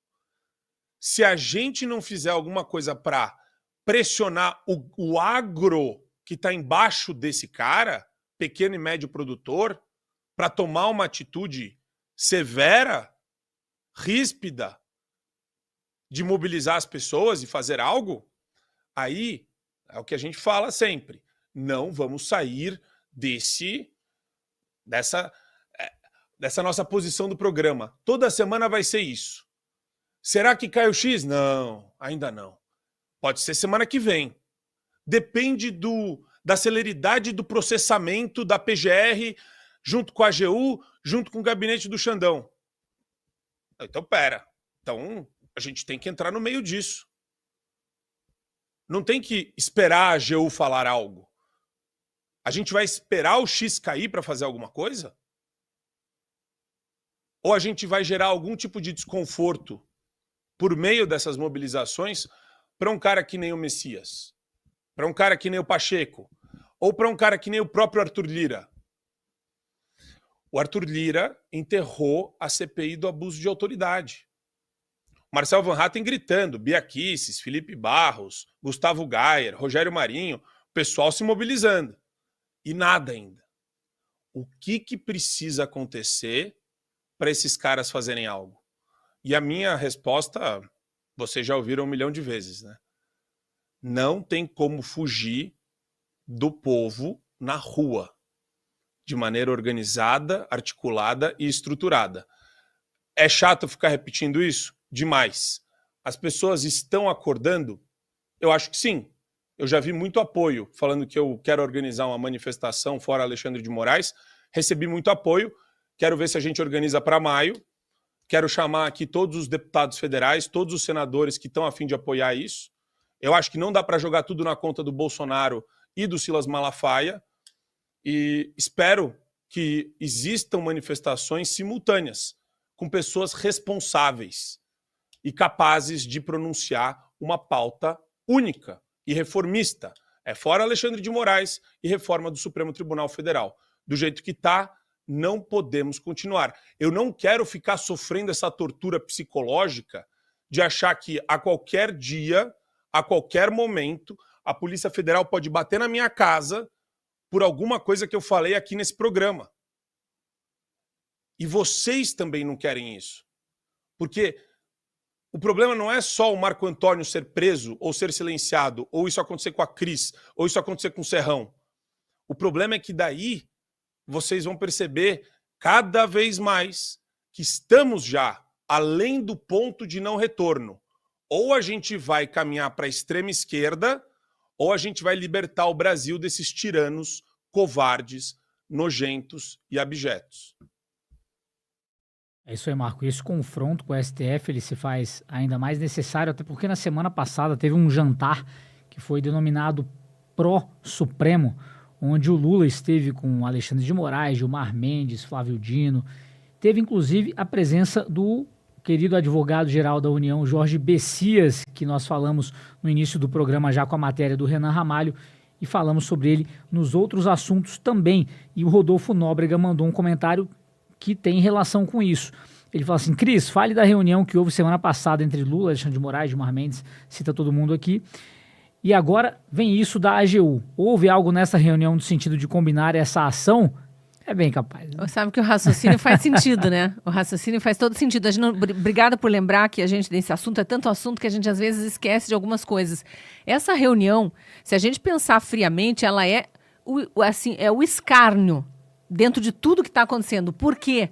se a gente não fizer alguma coisa para pressionar o agro que está embaixo desse cara, pequeno e médio produtor, para tomar uma atitude severa, ríspida, de mobilizar as pessoas e fazer algo, aí é o que a gente fala sempre. Não vamos sair dessa nossa posição do programa. Toda semana vai ser isso. Será que cai o X? Não, ainda não. Pode ser semana que vem. Depende da celeridade do processamento da PGR junto com a AGU, junto com o gabinete do Xandão. Então, pera. Então, a gente tem que entrar no meio disso. Não tem que esperar a AGU falar algo. A gente vai esperar o X cair para fazer alguma coisa? Ou a gente vai gerar algum tipo de desconforto por meio dessas mobilizações para um cara que nem o Messias, para um cara que nem o Pacheco, ou para um cara que nem o próprio Arthur Lira? O Arthur Lira enterrou a CPI do abuso de autoridade. Marcel Van Hatten gritando, Bia Kicis, Felipe Barros, Gustavo Gayer, Rogério Marinho, o pessoal se mobilizando. E nada ainda. O que precisa acontecer para esses caras fazerem algo? E a minha resposta, vocês já ouviram 1 milhão de vezes, né? Não tem como fugir do povo na rua, de maneira organizada, articulada e estruturada. É chato ficar repetindo isso? Demais. As pessoas estão acordando? Eu acho que sim. Eu já vi muito apoio falando que eu quero organizar uma manifestação fora Alexandre de Moraes. Recebi muito apoio. Quero ver se a gente organiza para maio. Quero chamar aqui todos os deputados federais, todos os senadores que estão a fim de apoiar isso. Eu acho que não dá para jogar tudo na conta do Bolsonaro e do Silas Malafaia. E espero que existam manifestações simultâneas com pessoas responsáveis e capazes de pronunciar uma pauta única e reformista. É fora Alexandre de Moraes e reforma do Supremo Tribunal Federal. Do jeito que está, não podemos continuar. Eu não quero ficar sofrendo essa tortura psicológica de achar que a qualquer dia, a qualquer momento, a Polícia Federal pode bater na minha casa por alguma coisa que eu falei aqui nesse programa. E vocês também não querem isso. Porque o problema não é só o Marco Antônio ser preso ou ser silenciado, ou isso acontecer com a Cris, ou isso acontecer com o Serrão. O problema é que daí vocês vão perceber cada vez mais que estamos já além do ponto de não retorno. Ou a gente vai caminhar para a extrema esquerda, ou a gente vai libertar o Brasil desses tiranos covardes, nojentos e abjetos. É isso aí, Marco. Esse confronto com o STF ele se faz ainda mais necessário, até porque na semana passada teve um jantar que foi denominado Pró-Supremo, onde o Lula esteve com Alexandre de Moraes, Gilmar Mendes, Flávio Dino. Teve, inclusive, a presença do querido advogado-geral da União, Jorge Messias, que nós falamos no início do programa já com a matéria do Renan Ramalho, e falamos sobre ele nos outros assuntos também. E o Rodolfo Nóbrega mandou um comentário que tem relação com isso. Ele fala assim: Cris, fale da reunião que houve semana passada entre Lula, Alexandre de Moraes, Gilmar Mendes, cita todo mundo aqui. E agora vem isso da AGU. Houve algo nessa reunião no sentido de combinar essa ação? É bem capaz. Né? Sabe que o raciocínio faz sentido, né? O raciocínio faz todo sentido. A gente não, obrigada por lembrar que a gente, nesse assunto, é tanto assunto que a gente às vezes esquece de algumas coisas. Essa reunião, se a gente pensar friamente, ela é o escárnio dentro de tudo que está acontecendo. Por quê?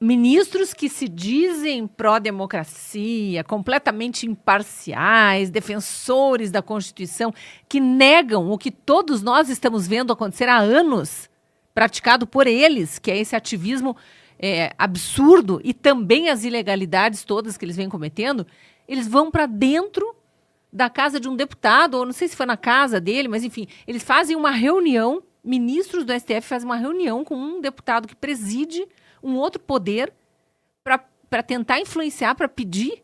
Ministros que se dizem pró-democracia, completamente imparciais, defensores da Constituição, que negam o que todos nós estamos vendo acontecer há anos, praticado por eles, que é esse ativismo absurdo e também as ilegalidades todas que eles vêm cometendo, eles vão para dentro da casa de um deputado, ou não sei se foi na casa dele, mas enfim, eles fazem uma reunião, ministros do STF fazem uma reunião com um deputado que preside um outro poder para tentar influenciar, para pedir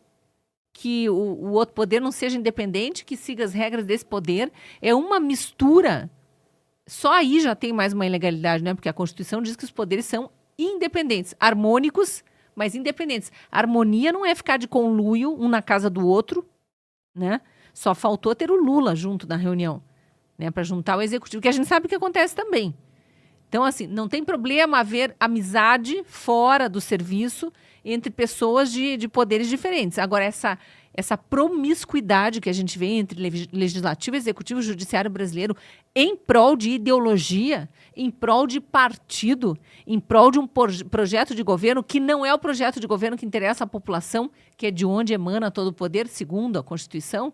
que o outro poder não seja independente, que siga as regras desse poder. É uma mistura. Só aí já tem mais uma ilegalidade, né? Porque a Constituição diz que os poderes são independentes, harmônicos, mas independentes. A harmonia não é ficar de conluio um na casa do outro, né? Só faltou ter o Lula junto na reunião, né? Para juntar o executivo, que a gente sabe o que acontece também. Então, assim, não tem problema haver amizade fora do serviço entre pessoas de poderes diferentes. Agora, essa promiscuidade que a gente vê entre legislativo, executivo e judiciário brasileiro em prol de ideologia, em prol de partido, em prol de um projeto de governo que não é o projeto de governo que interessa à população, que é de onde emana todo o poder, segundo a Constituição,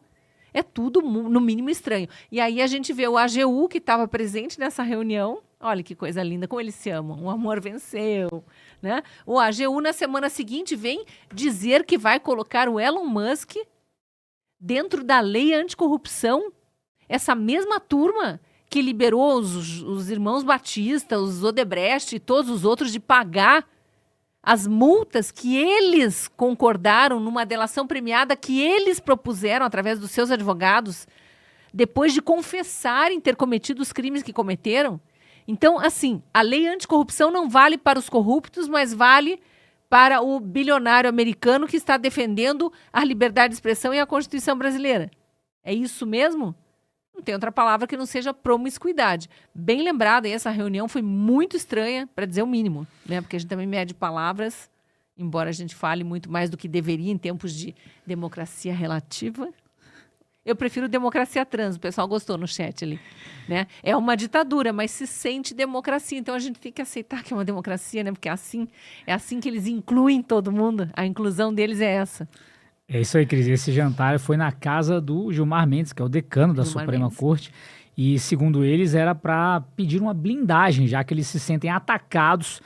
é tudo, no mínimo, estranho. E aí a gente vê o AGU, que estava presente nessa reunião. Olha que coisa linda, como eles se amam. O amor venceu, né? O AGU, na semana seguinte, vem dizer que vai colocar o Elon Musk dentro da lei anticorrupção. Essa mesma turma que liberou os irmãos Batista, os Odebrecht e todos os outros de pagar as multas que eles concordaram numa delação premiada que eles propuseram através dos seus advogados, depois de confessarem ter cometido os crimes que cometeram. Então, assim, a lei anticorrupção não vale para os corruptos, mas vale para o bilionário americano que está defendendo a liberdade de expressão e a Constituição brasileira. É isso mesmo? Não tem outra palavra que não seja promiscuidade. Bem lembrada, essa reunião foi muito estranha, para dizer o mínimo, né? Porque a gente também mede palavras, embora a gente fale muito mais do que deveria em tempos de democracia relativa. Eu prefiro democracia trans, o pessoal gostou no chat ali, né? É uma ditadura, mas se sente democracia, então a gente tem que aceitar que é uma democracia, né? Porque é assim que eles incluem todo mundo, a inclusão deles é essa. É isso aí, Cris. Esse jantar foi na casa do Gilmar Mendes, que é o decano da Suprema Corte, e segundo eles era para pedir uma blindagem, já que eles se sentem atacados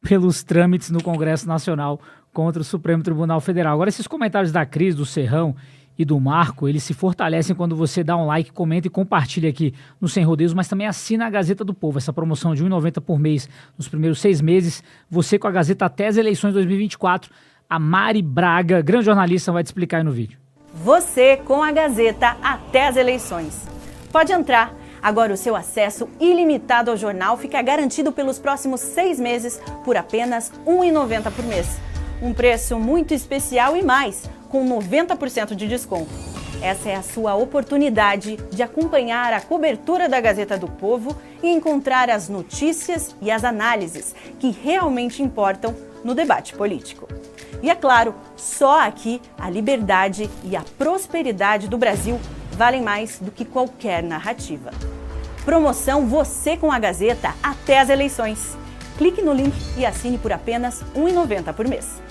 pelos trâmites no Congresso Nacional contra o Supremo Tribunal Federal. Agora, esses comentários da Cris, do Serrão e do Marco, eles se fortalecem quando você dá um like, comenta e compartilha aqui no Sem Rodeios, mas também assina a Gazeta do Povo, essa promoção de R$ 1,90 por mês nos primeiros 6 meses, você com a Gazeta até as eleições de 2024. A Mari Braga, grande jornalista, vai te explicar aí no vídeo. Você com a Gazeta até as eleições. Pode entrar. Agora o seu acesso ilimitado ao jornal fica garantido pelos próximos 6 meses por apenas R$ 1,90 por mês. Um preço muito especial e mais, com 90% de desconto. Essa é a sua oportunidade de acompanhar a cobertura da Gazeta do Povo e encontrar as notícias e as análises que realmente importam no debate político. E é claro, só aqui a liberdade e a prosperidade do Brasil valem mais do que qualquer narrativa. Promoção Você com a Gazeta até as eleições. Clique no link e assine por apenas R$ 1,90 por mês.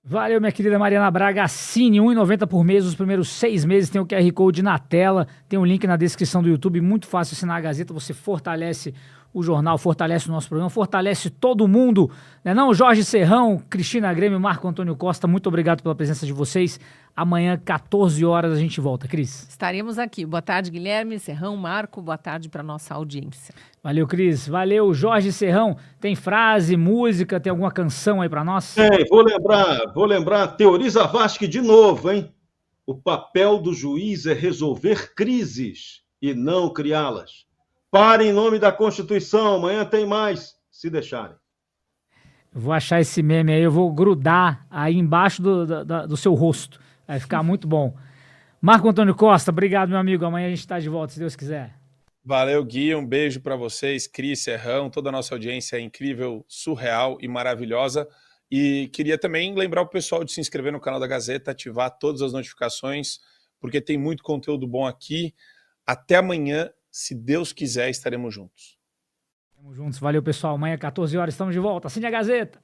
Valeu, minha querida Mariana Braga. Assine R$ 1,90 por mês. Os primeiros 6 meses tem o QR Code na tela. Tem um link na descrição do YouTube. Muito fácil assinar a Gazeta. Você fortalece o jornal, fortalece o nosso programa, fortalece todo mundo. Né não? Jorge Serrão, Cristina Grêmio, Marco Antônio Costa, muito obrigado pela presença de vocês. Amanhã, 14 horas, a gente volta. Cris. Estaremos aqui. Boa tarde, Guilherme, Serrão, Marco. Boa tarde para nossa audiência. Valeu, Cris. Valeu, Jorge Serrão. Tem frase, música, tem alguma canção aí para nós? Vou lembrar, Teoriza Vasque de novo, hein? O papel do juiz é resolver crises e não criá-las. Pare em nome da Constituição, amanhã tem mais, se deixarem. Eu vou achar esse meme aí, eu vou grudar aí embaixo do seu rosto. Vai ficar muito bom. Marco Antônio Costa, obrigado, meu amigo. Amanhã a gente está de volta, se Deus quiser. Valeu, Gui. Um beijo para vocês, Cris, Serrão, toda a nossa audiência é incrível, surreal e maravilhosa. E queria também lembrar o pessoal de se inscrever no canal da Gazeta, ativar todas as notificações, porque tem muito conteúdo bom aqui. Até amanhã, se Deus quiser, estaremos juntos. Estamos juntos. Valeu, pessoal. Amanhã, 14 horas, estamos de volta. Assine a Gazeta.